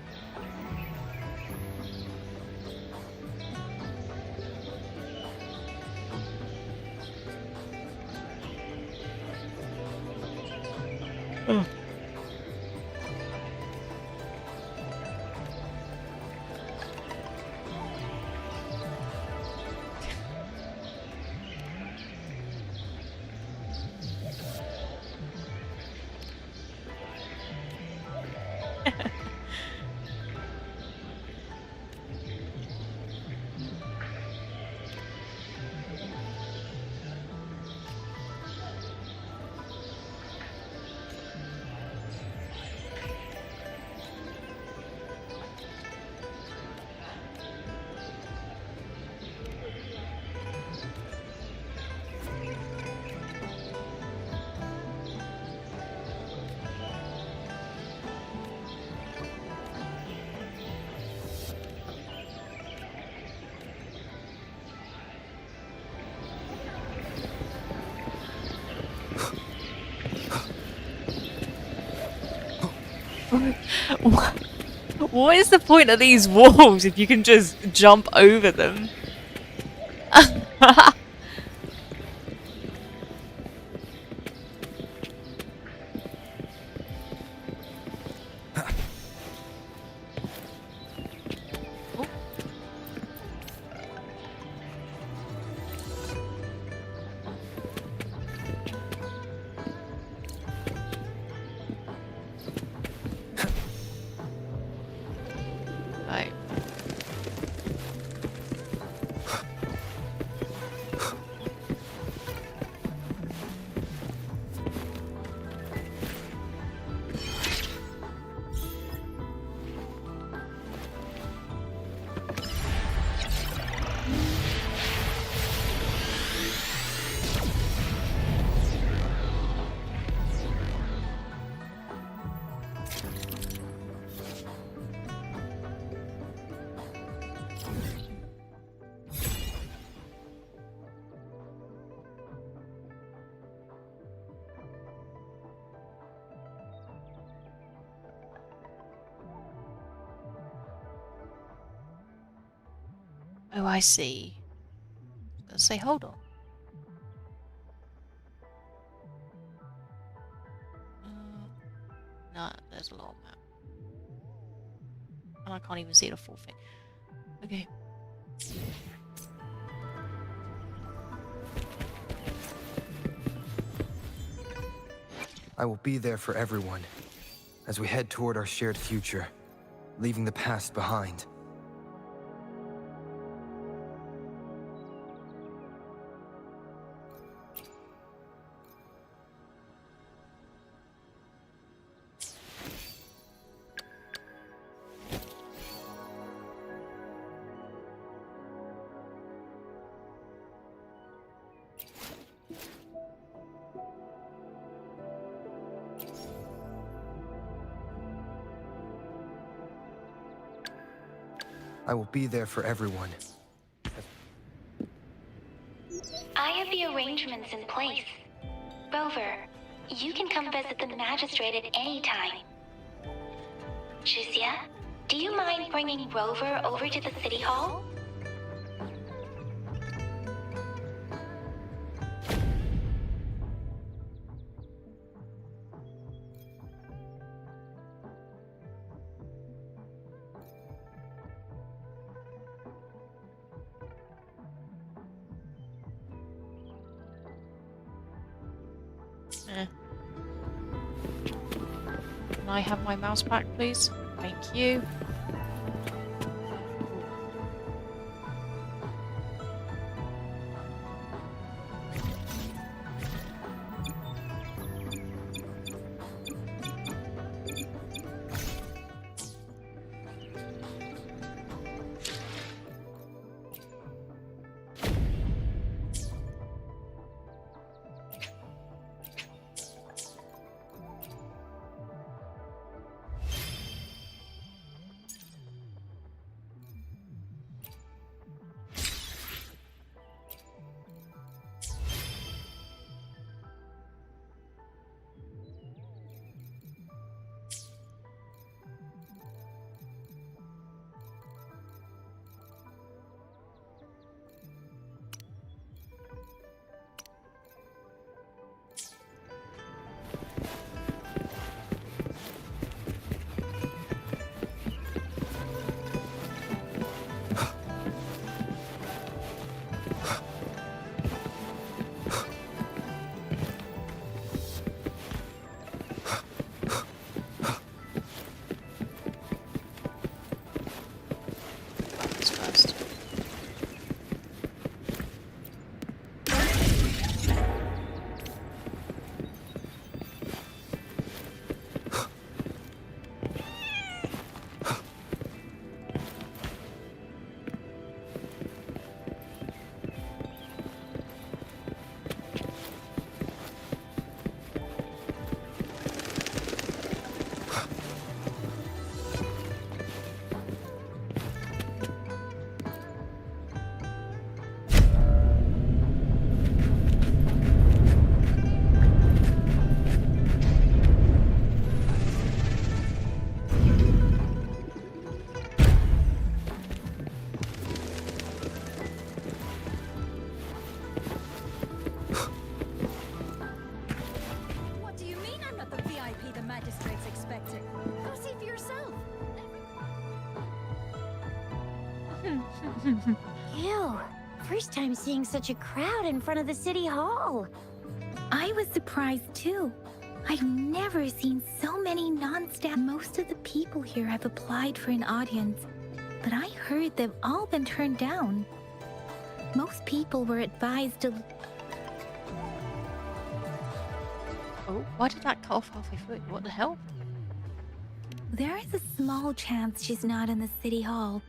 What is the point of these walls if you can just jump over them? Right. Oh, I see. Let's say, hold on. No, there's a lot map. And I can't even see the full thing. Okay. I will be there for everyone as we head toward our shared future, leaving the past behind. I will be there for everyone. I have the arrangements in place. Rover, you can come visit the magistrate at any time. Juzia, do you mind bringing Rover over to the city hall? Can I have my mouse back, please? Thank you. Ew. First time seeing such a crowd in front of the city hall. I was surprised too. I've never seen so many non-staff. Most of the people here have applied for an audience, but I heard they've all been turned down. Most people were advised to... Oh, why did that cut off halfway through? What the hell? There is a small chance she's not in the city hall,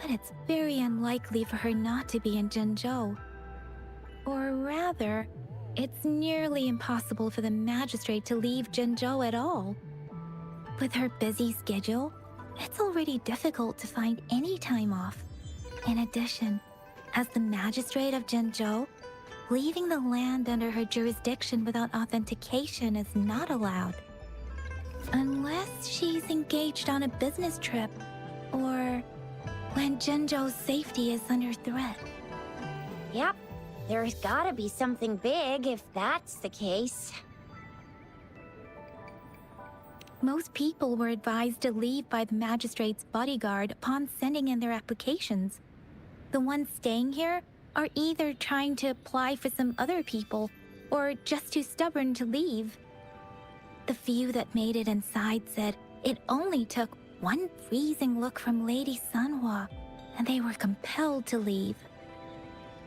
but it's very unlikely for her not to be in Jinzhou. Or rather, it's nearly impossible for the magistrate to leave Jinzhou at all. With her busy schedule, it's already difficult to find any time off. In addition, as the magistrate of Jinzhou, leaving the land under her jurisdiction without authentication is not allowed. Unless she's engaged on a business trip, or when Jinzhou's safety is under threat. Yep. There's gotta be something big if that's the case. Most people were advised to leave by the magistrate's bodyguard upon sending in their applications. The ones staying here are either trying to apply for some other people, or just too stubborn to leave. The few that made it inside said it only took one freezing look from Lady Sanhua, and they were compelled to leave.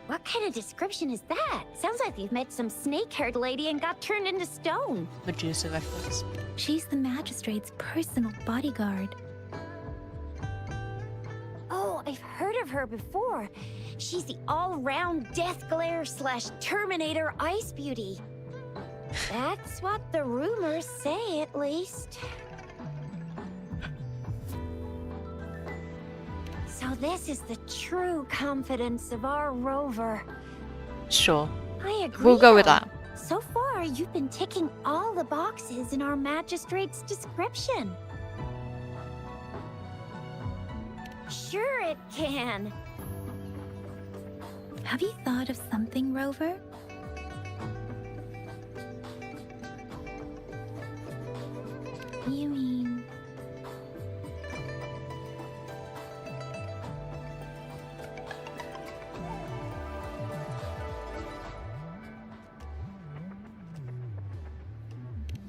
What kind of description is that? Sounds like you've met some snake-haired lady and got turned into stone. Medusa reference. She's the magistrate's personal bodyguard. Oh, I've heard of her before. She's the all-round Death Glare / Terminator Ice Beauty. That's what the rumors say, at least. So this is the true confidence of our rover. Sure. I agree. We'll go with that. So far, you've been ticking all the boxes in our magistrate's description. Sure it can. Have you thought of something, Rover? You mean...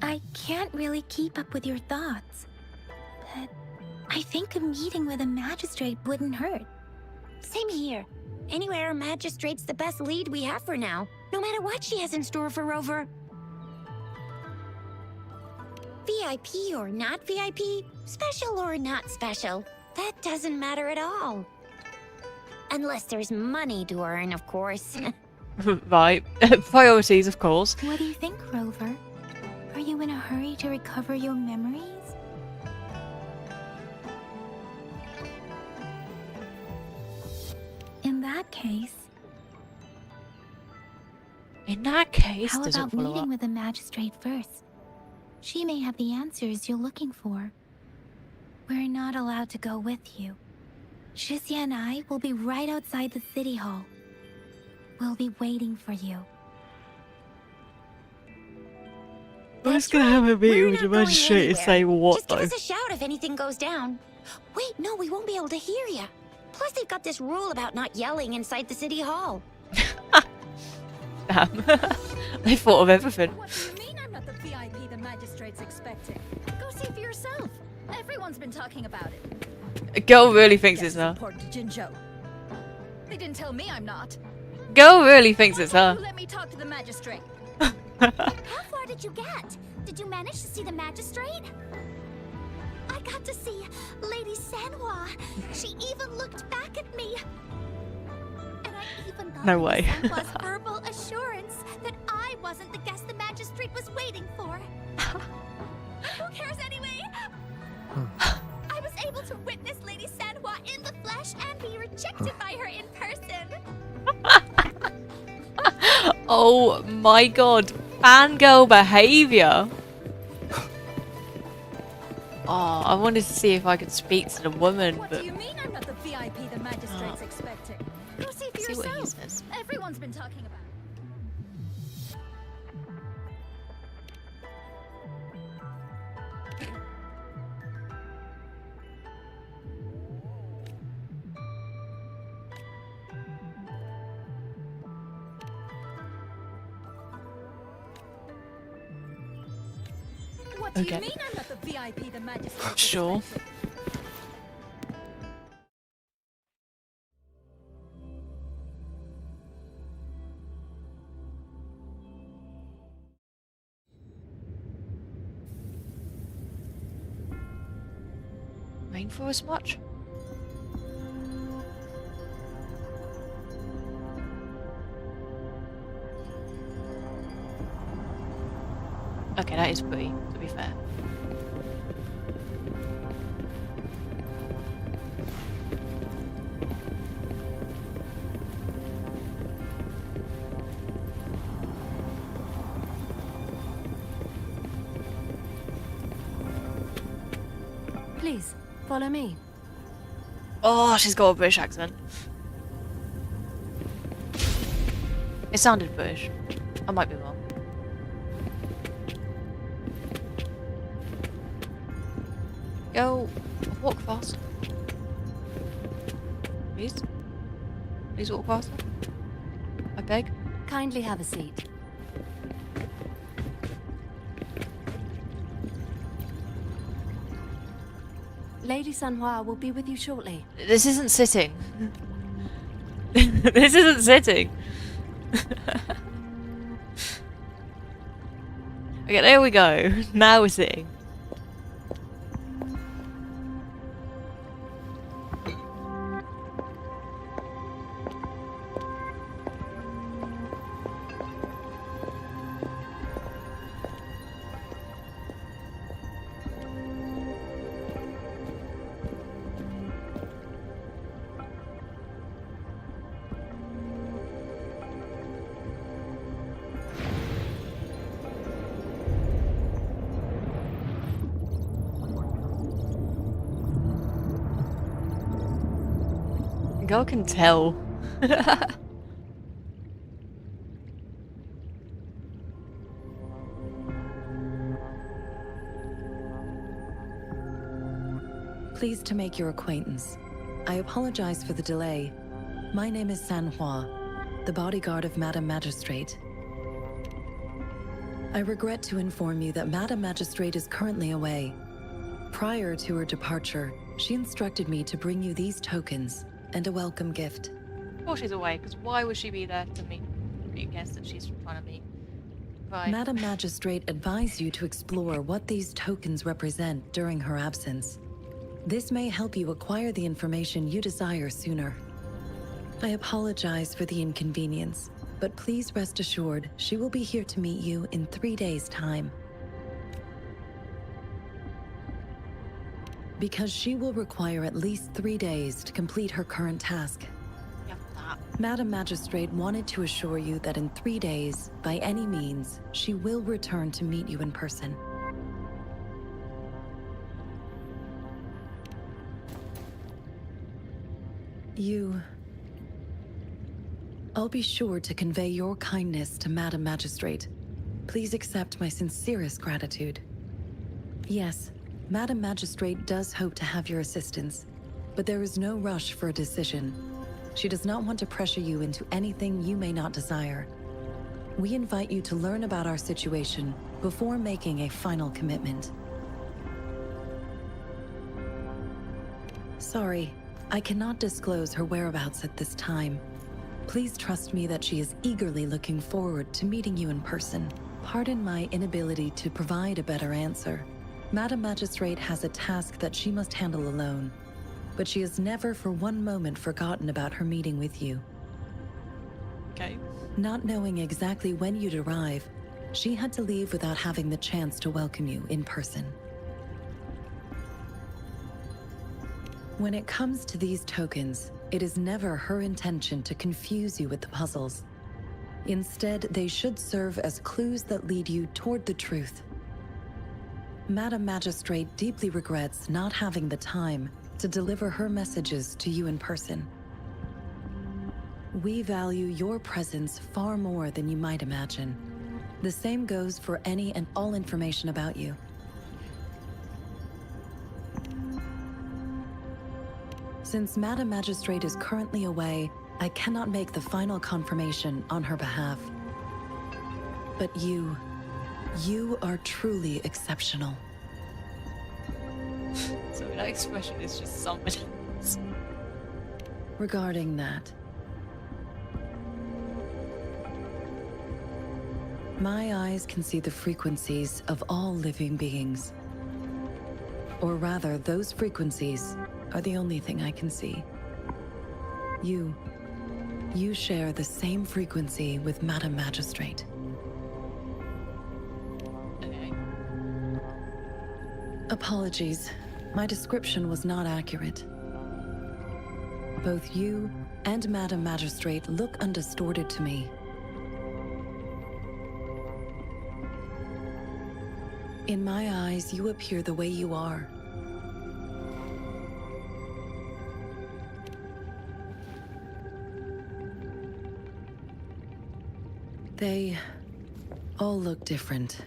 I can't really keep up with your thoughts, but I think a meeting with a magistrate wouldn't hurt. Same here. Anyway, our magistrate's the best lead we have for now, no matter what she has in store for Rover. VIP or not VIP, special or not special, that doesn't matter at all. Unless there's money to earn, of course. Right. Priorities, of course. What do you think, Rover? Are you in a hurry to recover your memories? In that case, how does it about follow meeting up? with the magistrate first? She may have the answers you're looking for. We're not allowed to go with you. Shizia and I will be right outside the city hall. We'll be waiting for you. Who's gonna have a meeting with the magistrate and say what Just though? give us a shout if anything goes down. Wait, no, we won't be able to hear you. Plus, they've got this rule about not yelling inside the city hall. Damn. They thought of everything. What do you mean I'm not the VIP the magistrate's expecting? Go see for yourself. Everyone's been talking about it. A girl really thinks Yes, it's her. important to Jinzhou. They didn't tell me I'm not. Girl really thinks it's her. Let me talk to the magistrate. How far did you get? Did you manage to see the magistrate? I got to see Lady Sanhua. She even looked back at me. And I even got No way. Sanhua's verbal assurance that I wasn't the guest the magistrate was waiting for. Who cares anyway? I was able to witness Lady Sanhua in the flesh and be rejected by her in person. Oh my god. Fangirl behaviour. Oh, I wanted to see if I could speak to the woman, What but do you mean I'm not the VIP the magistrate's expecting? Go see for see what he yourself. says. Everyone's been talking about it. What do Okay. you mean I'm not the VIP the magistrate Sure. expected? Rainforest much? Okay, that is pretty, to be fair. Please, follow me. Oh, she's got a British accent. It sounded British. I might be wrong. Go, walk faster. Please? Please walk faster. I beg. Kindly have a seat. Lady Sanhua will be with you shortly. This isn't sitting. This isn't sitting. Okay, there we go. Now we're sitting. Girl can tell. Pleased to make your acquaintance. I apologize for the delay. My name is Sanhua, the bodyguard of Madam Magistrate. I regret to inform you that Madam Magistrate is currently away. Prior to her departure, she instructed me to bring you these tokens and a welcome gift. Of course she's away, because why would she be there to meet you guess that she's trying to meet? Right. Madam Magistrate advised you to explore what these tokens represent during her absence. This may help you acquire the information you desire sooner. I apologize for the inconvenience, but please rest assured she will be here to meet you in 3 days' time. Because she will require at least 3 days to complete her current task. Yeah, that. Madam Magistrate wanted to assure you that in 3 days, by any means, she will return to meet you in person. I'll be sure to convey your kindness to Madam Magistrate. Please accept my sincerest gratitude. Yes, Madam Magistrate does hope to have your assistance, but there is no rush for a decision. She does not want to pressure you into anything you may not desire. We invite you to learn about our situation before making a final commitment. Sorry, I cannot disclose her whereabouts at this time. Please trust me that she is eagerly looking forward to meeting you in person. Pardon my inability to provide a better answer. Madam Magistrate has a task that she must handle alone, but she has never for one moment forgotten about her meeting with you. Okay. Not knowing exactly when you'd arrive, she had to leave without having the chance to welcome you in person. When it comes to these tokens, it is never her intention to confuse you with the puzzles. Instead, they should serve as clues that lead you toward the truth. Madam Magistrate deeply regrets not having the time to deliver her messages to you in person. We value your presence far more than you might imagine. The same goes for any and all information about you. Since Madam Magistrate is currently away, I cannot make the final confirmation on her behalf. But you You are truly exceptional. So that expression is just something else. Regarding that, my eyes can see the frequencies of all living beings. Or rather, those frequencies are the only thing I can see. You share the same frequency with Madam Magistrate. Okay. Apologies, my description was not accurate. Both you and Madam Magistrate look undistorted to me. In my eyes, you appear the way you are. They all look different.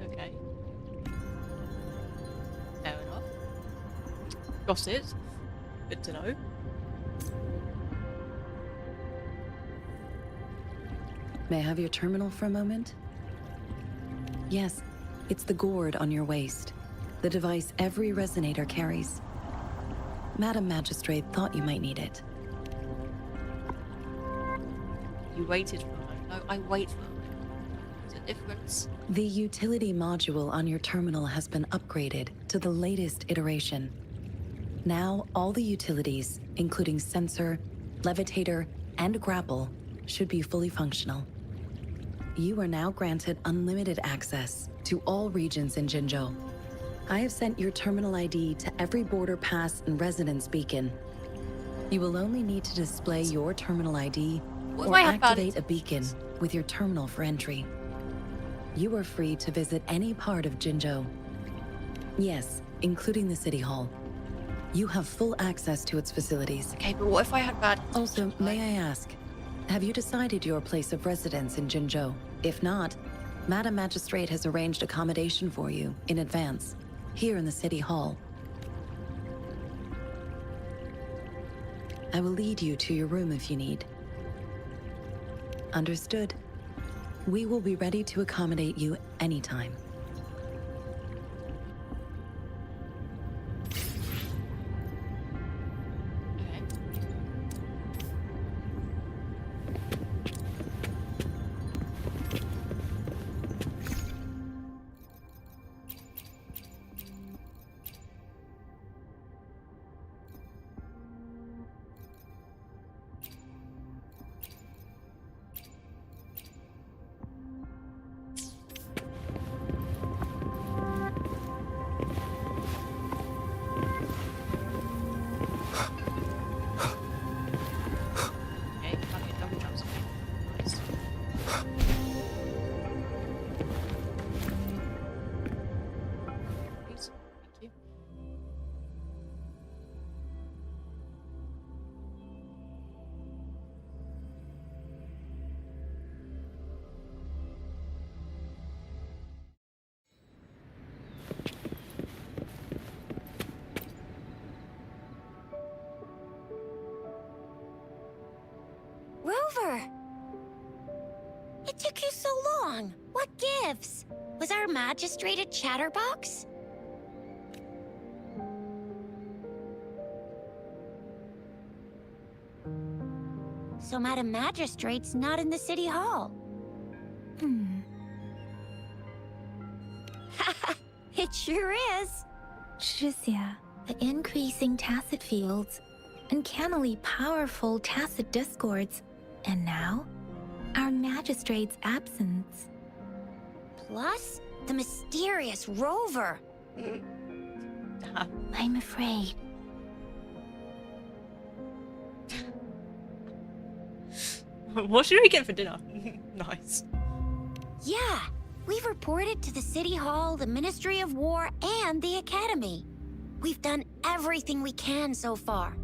Okay. Fair enough. Got it. Good to know. May I have your terminal for a moment? Yes, it's the gourd on your waist, the device every resonator carries. Madam Magistrate thought you might need it. You waited for a moment. No, I wait for a moment. There's a difference. The utility module on your terminal has been upgraded to the latest iteration. Now, all the utilities, including sensor, levitator, and grapple, should be fully functional. You are now granted unlimited access to all regions in Jinzhou. I have sent your terminal ID to every border pass and residence beacon. You will only need to display your terminal ID What if or I have activate a valid- beacon with your terminal for entry. You are free to visit any part of Jinzhou. Yes, including the City Hall. You have full access to its facilities. Okay, but what if I had bad Also, intentions, may right? I ask, have you decided your place of residence in Jinzhou? If not, Madam Magistrate has arranged accommodation for you in advance, here in the City Hall. I will lead you to your room if you need. Understood. We will be ready to accommodate you anytime. Okay. Okay, having a double jump speed. Nice. Please, thank you. Rover! It took you so long. What gives? Was our magistrate a chatterbox? So Madam Magistrate's not in the City Hall. It sure is. Shizia, the increasing tacit fields, uncannily powerful tacit discords, and now, our magistrate's absence. Plus, the mysterious Rover. I'm afraid. What should we get for dinner? Nice. Yeah, we've reported to the City Hall, the Ministry of War, and the Academy. We've done everything we can so far.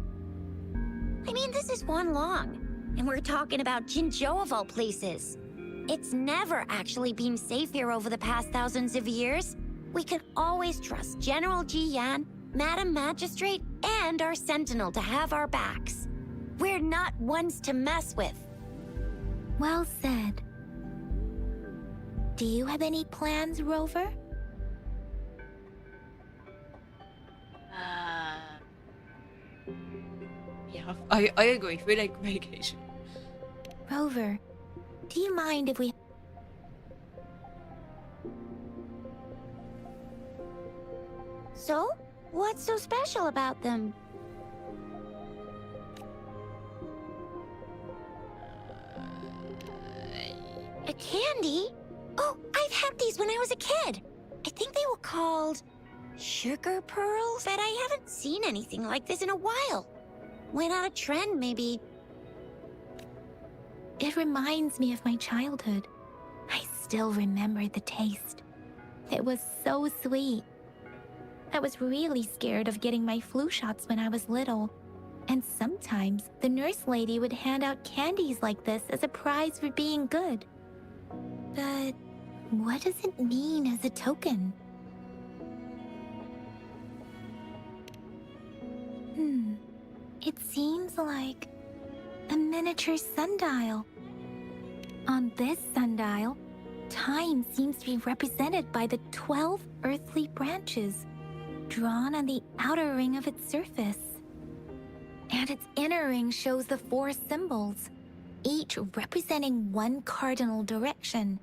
I mean, this is one long, and we're talking about Jinzhou of all places. It's never actually been safe here over the past thousands of years. We can always trust General Ji Yan, Madam Magistrate, and our Sentinel to have our backs. We're not ones to mess with. Well said. Do you have any plans, Rover? Yeah, I agree. We like vacation. Rover, do you mind if we... So? What's so special about them? A candy? Oh, I've had these when I was a kid. I think they were called sugar pearls, but I haven't seen anything like this in a while. Went out of trend, maybe. It reminds me of my childhood. I still remember the taste. It was so sweet. I was really scared of getting my flu shots when I was little. And sometimes the nurse lady would hand out candies like this as a prize for being good. But what does it mean as a token? It seems like a miniature sundial. On this sundial, time seems to be represented by the 12 earthly branches drawn on the outer ring of its surface. And its inner ring shows the 4 symbols, each representing one cardinal direction.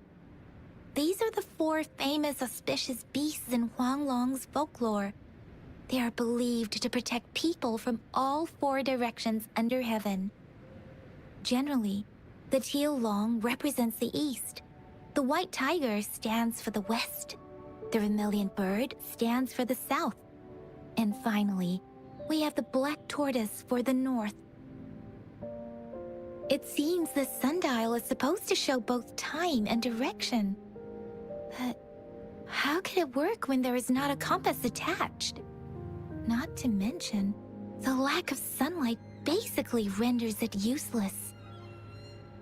These are the 4 famous auspicious beasts in Huanglong's folklore. They are believed to protect people from all 4 directions under heaven. Generally, the teal long represents the east. The white tiger stands for the west. The vermilion bird stands for the south. And finally, we have the black tortoise for the north. It seems the sundial is supposed to show both time and direction. But how could it work when there is not a compass attached? Not to mention, the lack of sunlight basically renders it useless.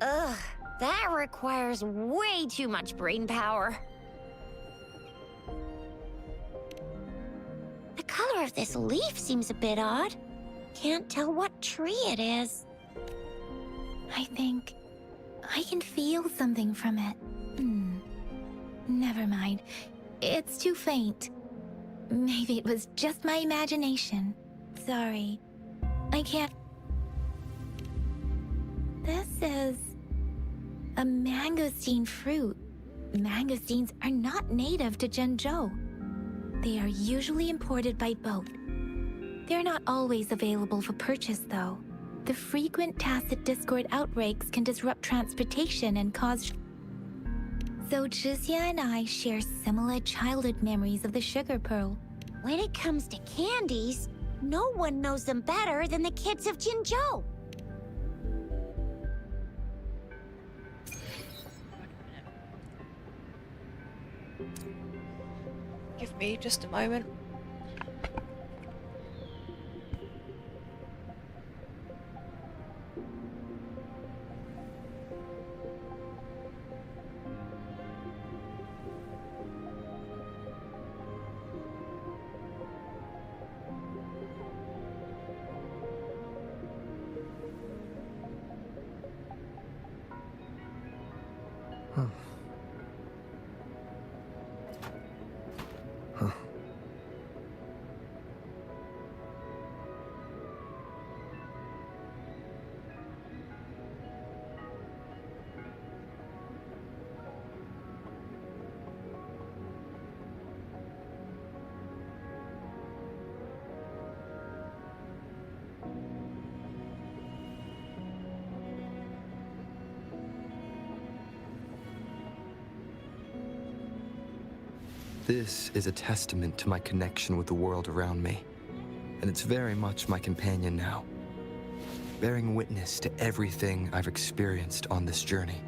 Ugh, that requires way too much brain power. The color of this leaf seems a bit odd. Can't tell what tree it is. I think I can feel something from it. Never mind. It's too faint. Maybe it was just my imagination. Sorry. I can't... This is... a mangosteen fruit. Mangosteens are not native to Zhengzhou. They are usually imported by boat. They're not always available for purchase, though. The frequent tacit discord outbreaks can disrupt transportation and cause... So Zhixia and I share similar childhood memories of the sugar pearl. When it comes to candies, no one knows them better than the kids of Jinzhou. Give me just a moment. This is a testament to my connection with the world around me, and it's very much my companion now, bearing witness to everything I've experienced on this journey.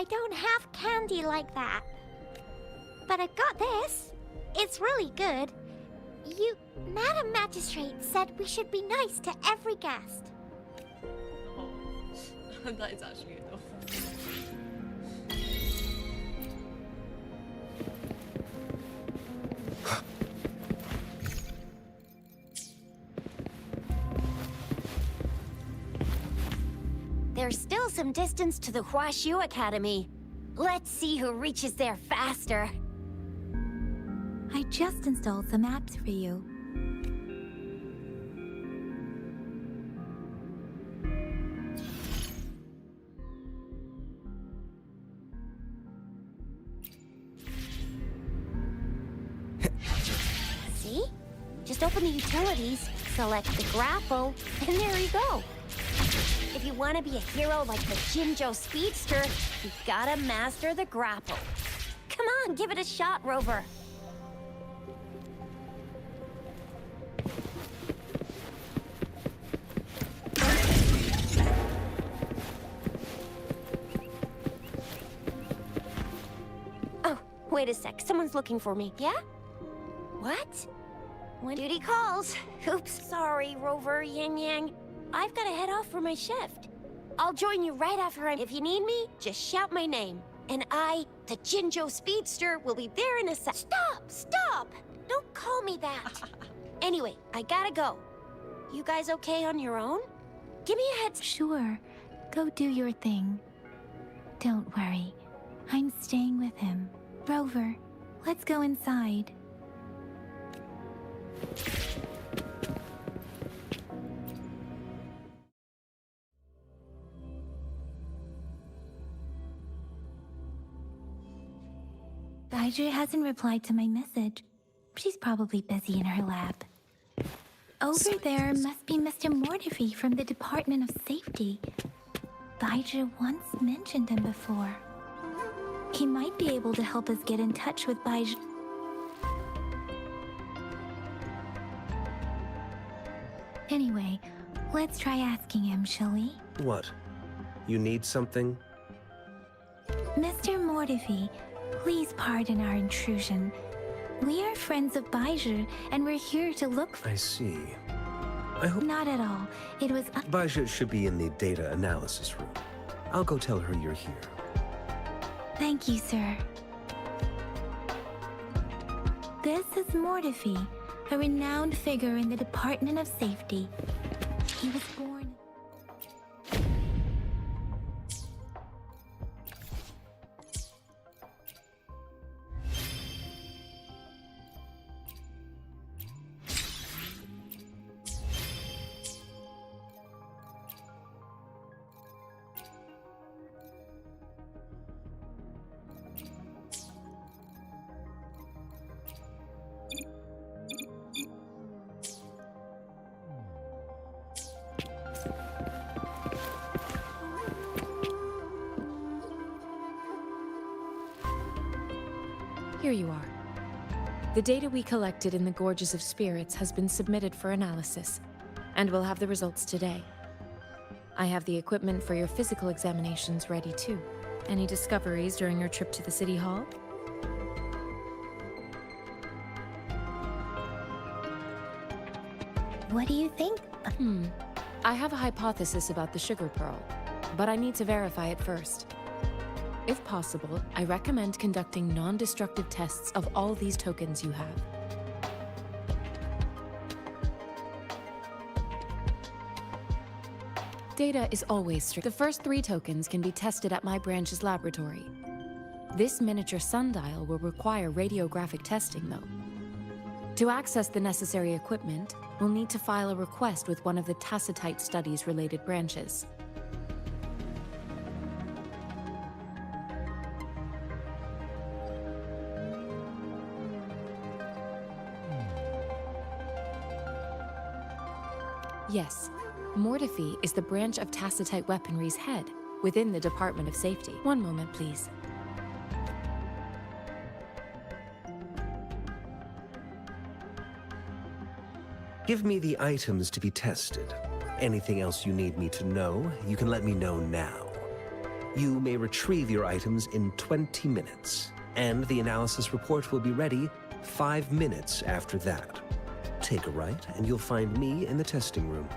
I don't have candy like that. But I've got this. It's really good. Madam Magistrate said we should be nice to every guest. Oh, that is actually enough. There's still some distance to the Huashu Academy. Let's see who reaches there faster. I just installed some apps for you. See? Just open the utilities, select the grapple, and there you go. If you want to be a hero like the Jinjo Speedster, you gotta master the grapple. Come on, give it a shot, Rover. Oh, wait a sec. Someone's looking for me. Yeah? What? When duty calls. Oops, sorry, Rover, Yang Yang. I've got to head off for my shift. I'll join you right after If you need me, just shout my name. And I, the Jinjo Speedster, will be there in a sec. Stop! Stop! Don't call me that. Anyway, I gotta go. You guys okay on your own? Give me a heads. Sure, go do your thing. Don't worry, I'm staying with him. Rover, let's go inside. Baiju hasn't replied to my message. She's probably busy in her lab. Over there must be Mr. Mortifi from the Department of Safety. Baiju once mentioned him before. He might be able to help us get in touch with Baiju. Anyway, let's try asking him, shall we? What? You need something? Mr. Mortifi, please pardon our intrusion. We are friends of Baiju, and we're here to look for— I see. I hope— Not at all. It was— Baja should be in the data analysis room. I'll go tell her you're here. Thank you, sir. This is Mortifi, a renowned figure in the Department of Safety. He was born— Here you are. The data we collected in the Gorges of Spirits has been submitted for analysis, and we'll have the results today. I have the equipment for your physical examinations ready too. Any discoveries during your trip to the City Hall? What do you think? I have a hypothesis about the sugar pearl, but I need to verify it first. If possible, I recommend conducting non-destructive tests of all these tokens you have. Data is always strict. The first 3 tokens can be tested at my branch's laboratory. This miniature sundial will require radiographic testing, though. To access the necessary equipment, we'll need to file a request with one of the Tacitite Studies-related branches. Yes, Mortifi is the branch of Tacitite Weaponry's head within the Department of Safety. One moment, please. Give me the items to be tested. Anything else you need me to know, you can let me know now. You may retrieve your items in 20 minutes, and the analysis report will be ready 5 minutes after that. Take a right, and you'll find me in the testing room.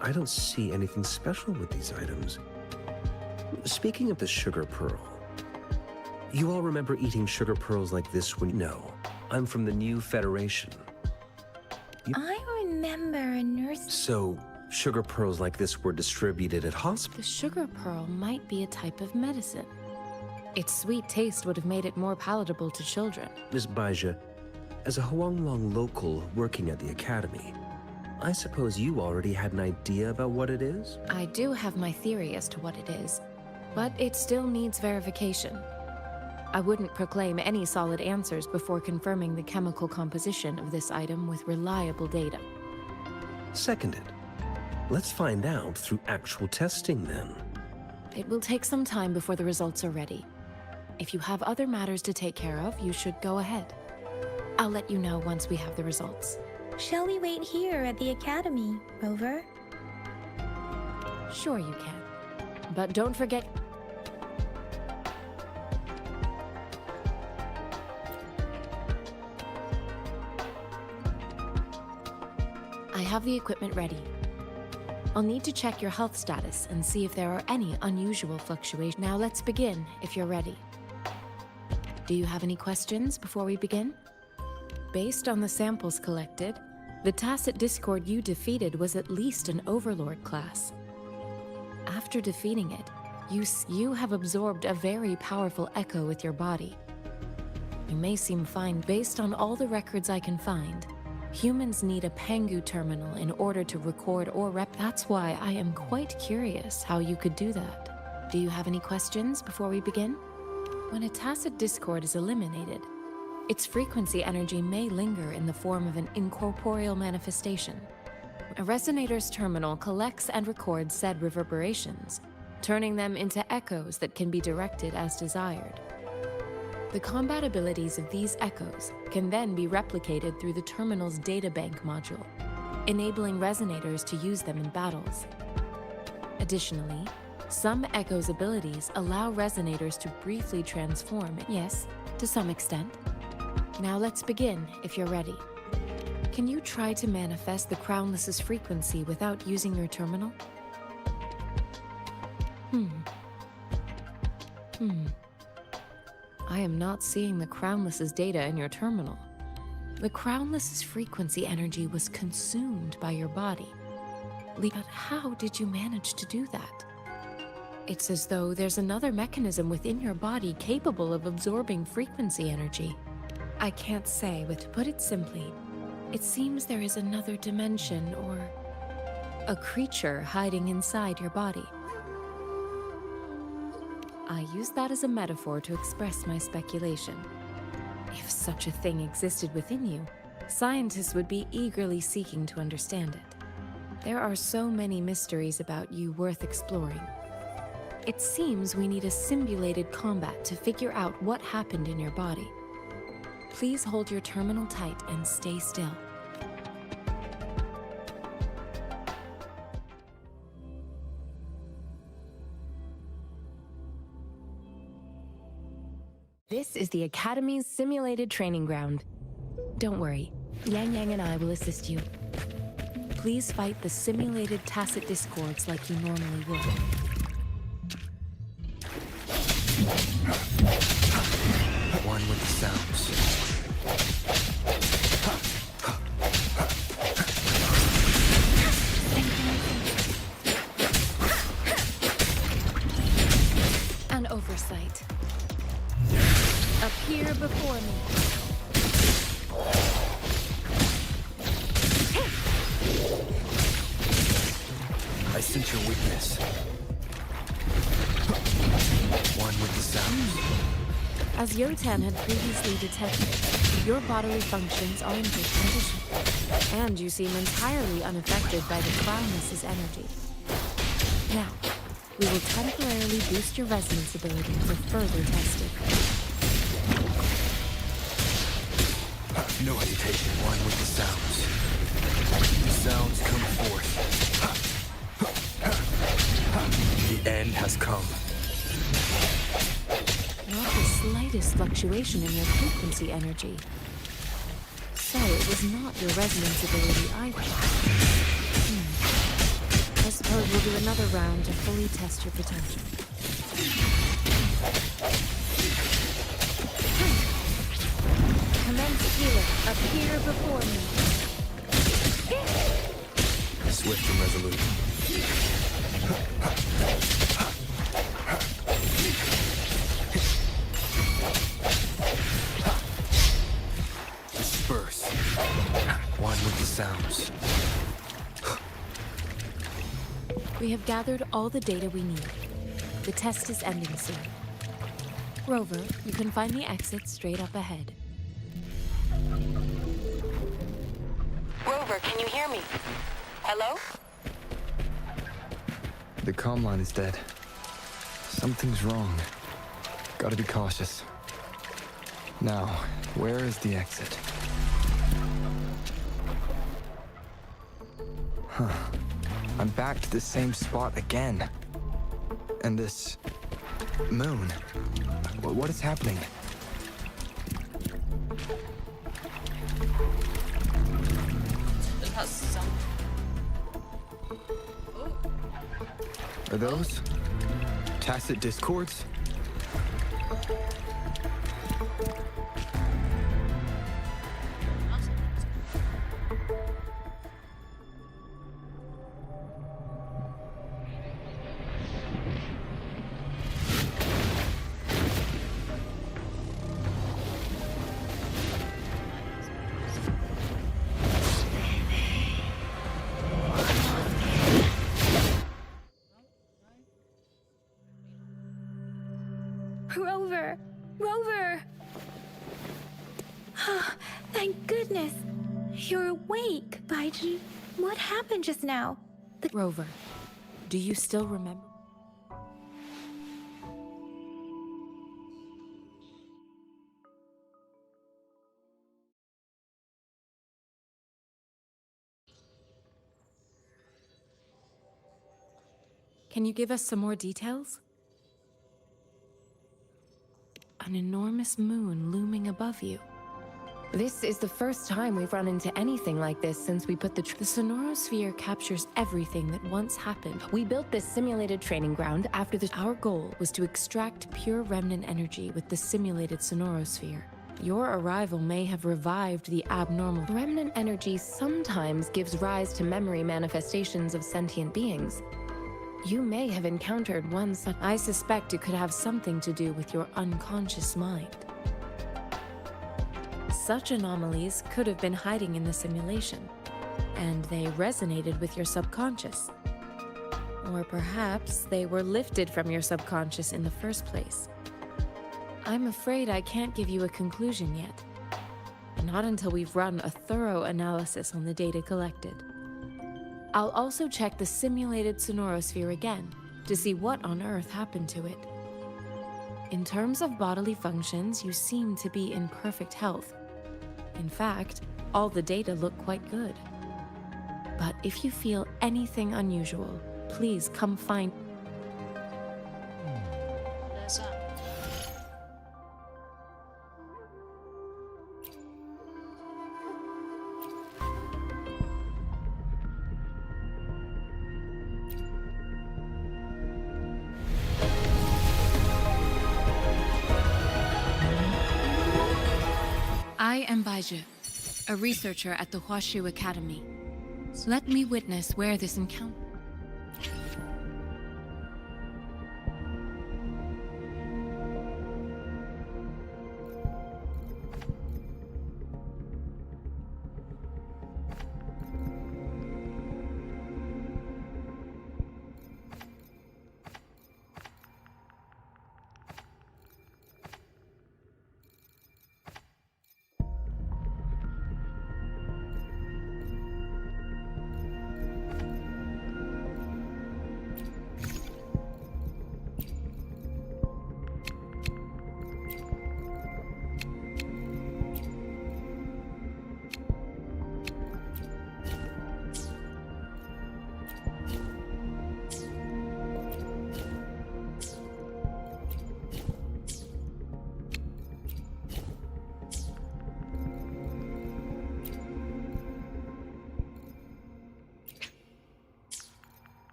I don't see anything special with these items. Speaking of the sugar pearl, you all remember eating sugar pearls like this when... No, I'm from the New Federation. I remember a nurse. So, sugar pearls like this were distributed at The hospitals. sugar pearl might be a type of medicine. Its sweet taste would have made it more palatable to children. Miss Baija, as a Huanglong local working at the academy, I suppose you already had an idea about what it is? I do have my theory as to what it is, but it still needs verification. I wouldn't proclaim any solid answers before confirming the chemical composition of this item with reliable data. Seconded. Let's find out through actual testing then. It will take some time before the results are ready. If you have other matters to take care of, you should go ahead. I'll let you know once we have the results. Shall we wait here at the academy, Rover? Sure you can. But don't forget... I have the equipment ready. I'll need to check your health status and see if there are any unusual fluctuations. Now let's begin, if you're ready. Do you have any questions before we begin? Based on the samples collected, the Tacit Discord you defeated was at least an Overlord class. After defeating it, you have absorbed a very powerful echo with your body. You may seem fine. Based on all the records I can find, humans need a Pangu terminal in order to record or That's why I am quite curious how you could do that. Do you have any questions before we begin? When a Tacit Discord is eliminated, its frequency energy may linger in the form of an incorporeal manifestation. A resonator's terminal collects and records said reverberations, turning them into echoes that can be directed as desired. The combat abilities of these echoes can then be replicated through the terminal's databank module, enabling resonators to use them in battles. Additionally, some echoes' abilities allow resonators to briefly transform, yes, to some extent. Now let's begin, if you're ready. Can you try to manifest the Crownless's frequency without using your terminal? I am not seeing the Crownless's data in your terminal. The Crownless's frequency energy was consumed by your body. But how did you manage to do that? It's as though there's another mechanism within your body capable of absorbing frequency energy. I can't say, but to put it simply, it seems there is another dimension or a creature hiding inside your body. I use that as a metaphor to express my speculation. If such a thing existed within you, scientists would be eagerly seeking to understand it. There are so many mysteries about you worth exploring. It seems we need a simulated combat to figure out what happened in your body. Please hold your terminal tight and stay still. This is the Academy's simulated training ground. Don't worry, Yang Yang and I will assist you. Please fight the simulated Tacit Discords like you normally would. One with the sounds. An oversight. Appear before me. I sense your weakness. One with the sounds. As Yotan had previously detected, your bodily functions are in good condition, and you seem entirely unaffected by the Crownless's energy. Now, we will temporarily boost your resonance ability for further testing. No hesitation. One with the sounds. The sounds come forth. has come. Not the slightest fluctuation in your frequency energy. So it was not your resonance ability either. I suppose we'll do another round to fully test your potential. Commence healer. Appear before me. Swift and resolute. Disperse. One with the sounds. We have gathered all the data we need. The test is ending soon. Rover, you can find the exit straight up ahead. Rover, can you hear me? Hello? The comm line is dead. Something's wrong. Gotta be cautious. Now, where is the exit? Huh. I'm back to the same spot again. And this... moon. What is happening? That's some. Are those tacit discords? Rover! Rover! Thank goodness. You're awake, Baiji. What happened just now? Rover, do you still remember? Can you give us some more details? An enormous moon looming above you. This is the first time we've run into anything like this since we put the sonorosphere captures everything that once happened. We built this simulated training ground after Our goal was to extract pure remnant energy with the simulated sonorosphere. Your arrival may have revived the abnormal. remnant energy sometimes gives rise to memory manifestations of sentient beings. You may have encountered one such. I suspect it could have something to do with your unconscious mind. Such anomalies could have been hiding in the simulation, and they resonated with your subconscious. Or perhaps they were lifted from your subconscious in the first place. I'm afraid I can't give you a conclusion yet. Not until we've run a thorough analysis on the data collected. I'll also check the simulated sonorosphere again to see what on earth happened to it. In terms of bodily functions, you seem to be in perfect health. In fact, all the data look quite good. But if you feel anything unusual, please come find. There's that. I am Baiju, a researcher at the Huashu Academy. Let me witness where this encounter...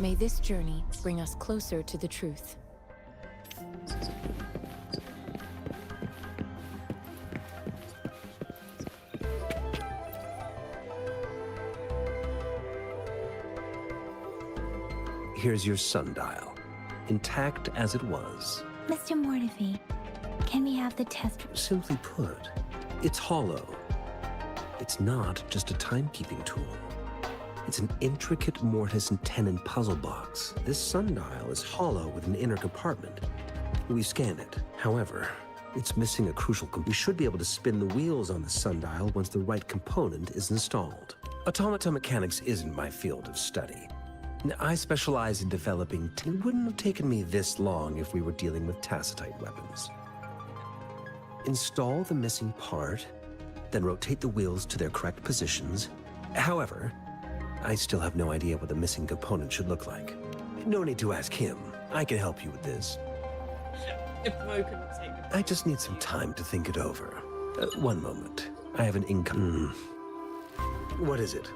May this journey bring us closer to the truth. Here's your sundial, intact as it was. Mr. Mortefi, can we have the test? Simply put, it's hollow. It's not just a timekeeping tool. It's an intricate mortise and tenon puzzle box. This sundial is hollow with an inner compartment. We scanned it. However, it's missing a crucial component. We should be able to spin the wheels on the sundial once the right component is installed. Automata mechanics isn't my field of study. I specialize in developing. It wouldn't have taken me this long if we were dealing with tacitite weapons. Install the missing part, then rotate the wheels to their correct positions. However, I still have no idea what the missing component should look like. No need to ask him. I can help you with this. I just need some time to think it over. One moment. I have an income. What is it?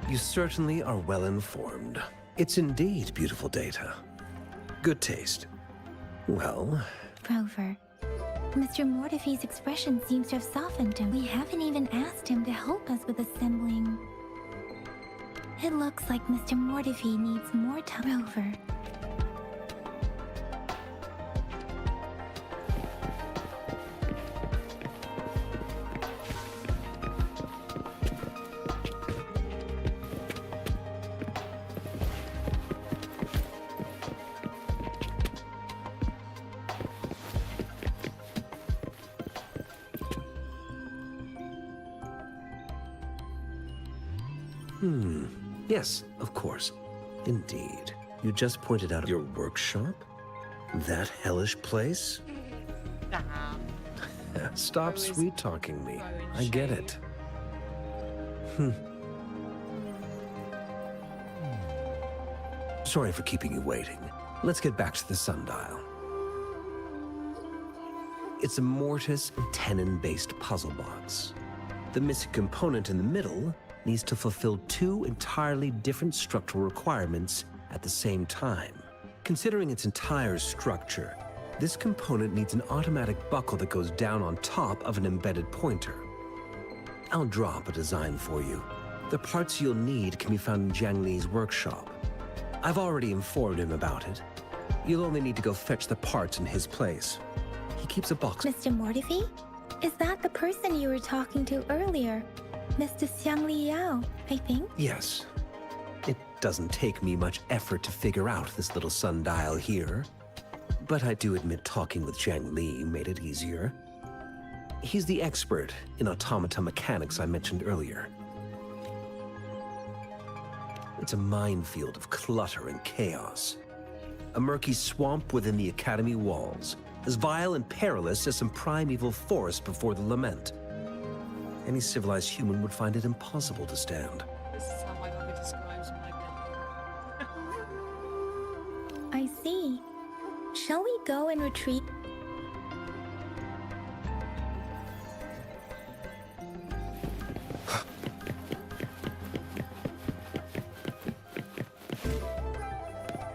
You certainly are well informed. It's indeed beautiful data. Good taste. Well... Rover, Mr. Mortefi's expression seems to have softened him. We haven't even asked him to help us with assembling. It looks like Mr. Mortefi needs more time. Rover. Yes, of course. Indeed. You just pointed out your workshop? That hellish place? Stop sweet-talking me. I get it. Sorry for keeping you waiting. Let's get back to the sundial. It's a mortise and tenon-based puzzle box. The missing component in the middle needs to fulfill two entirely different structural requirements at the same time. Considering its entire structure, this component needs an automatic buckle that goes down on top of an embedded pointer. I'll draw up a design for you. The parts you'll need can be found in Jiang Li's workshop. I've already informed him about it. You'll only need to go fetch the parts in his place. He keeps a box. Mr. Mortefi? Is that the person you were talking to earlier? Mr. Xiang Li Yao, I think? Yes. It doesn't take me much effort to figure out this little sundial here. But I do admit talking with Jiang Li made it easier. He's the expert in automata mechanics I mentioned earlier. It's a minefield of clutter and chaos. A murky swamp within the Academy walls, as vile and perilous as some primeval forest before the lament. Any civilized human would find it impossible to stand. This is how my mother describes my bedroom. I see. Shall we go and retreat?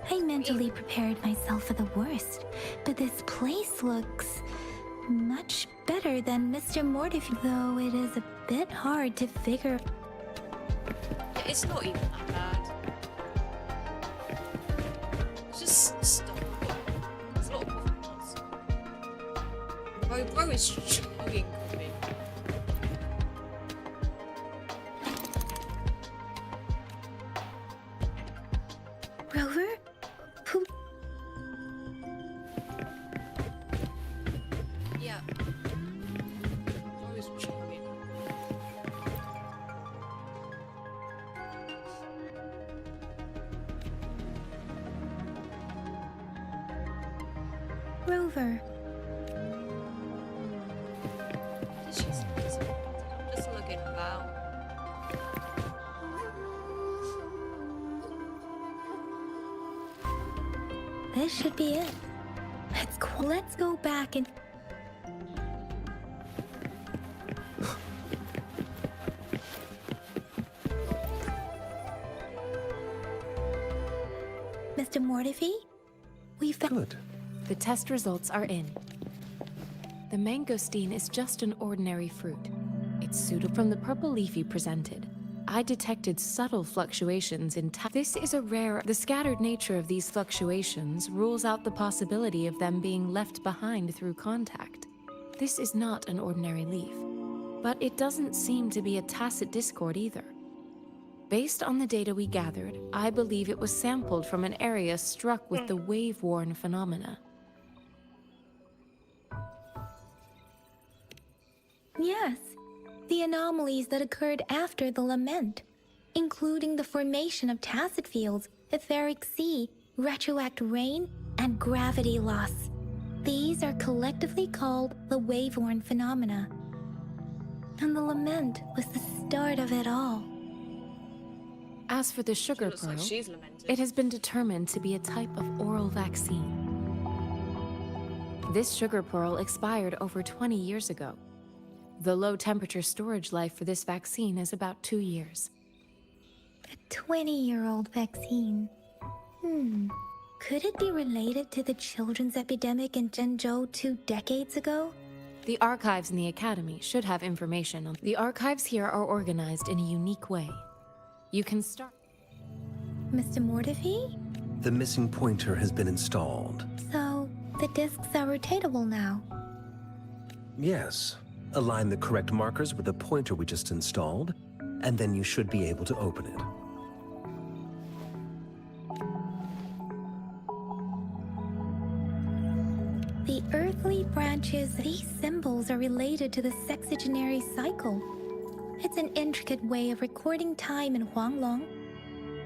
I mentally prepared myself for the worst, but this place looks much better than Mr. Mortefi, though it is a bit hard to figure. It's not even that bad. Just stop. There's a lot of coffee pots. Bro is chugging coffee. Rover? Who? Yeah. Bro is chugging. Rover. I'm just looking about. This should be it. Let's go back and... Mortifi? We found... Good. The test results are in. The mangosteen is just an ordinary fruit. It's suitable from the purple leaf you presented. I detected subtle fluctuations in This is a rare... The scattered nature of these fluctuations rules out the possibility of them being left behind through contact. This is not an ordinary leaf, but it doesn't seem to be a tacit discord either. Based on the data we gathered, I believe it was sampled from an area struck with the wave-worn phenomena. Yes, the anomalies that occurred after the lament, including the formation of tacit fields, etheric sea, retroact rain, and gravity loss. These are collectively called the wave-worn phenomena. And the lament was the start of it all. As for the sugar pearl, it has been determined to be a type of oral vaccine. This sugar pearl expired over 20 years ago. The low-temperature storage life for this vaccine is about 2 years. A 20-year-old vaccine. Could it be related to the children's epidemic in Zhengzhou 2 decades ago? The archives in the Academy should have information on... The archives here are organized in a unique way. You can start... Mr. Mortifi? The missing pointer has been installed. So, the discs are rotatable now? Yes. Align the correct markers with the pointer we just installed, and then you should be able to open it. The earthly branches, these symbols are related to the sexagenary cycle. It's an intricate way of recording time in Huanglong.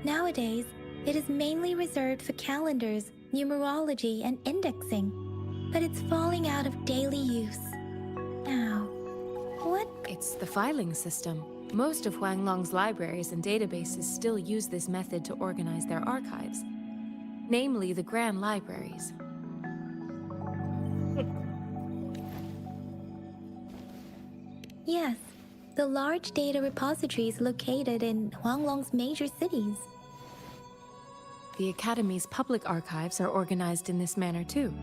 Nowadays, it is mainly reserved for calendars, numerology, and indexing, but it's falling out of daily use. Now, what? It's the filing system. Most of Huanglong's libraries and databases still use this method to organize their archives, namely the Grand Libraries. Yes, the large data repositories located in Huanglong's major cities. The Academy's public archives are organized in this manner too.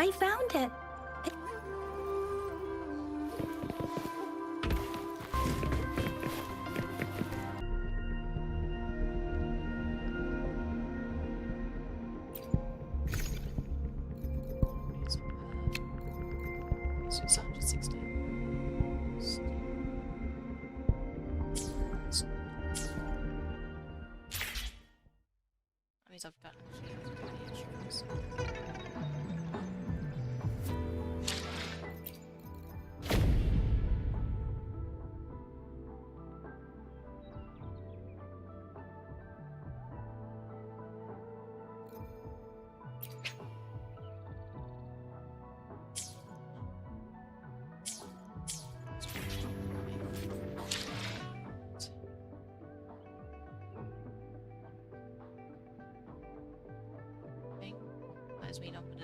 I found it! So it's 160. That means I've got actually insurance. That is me not put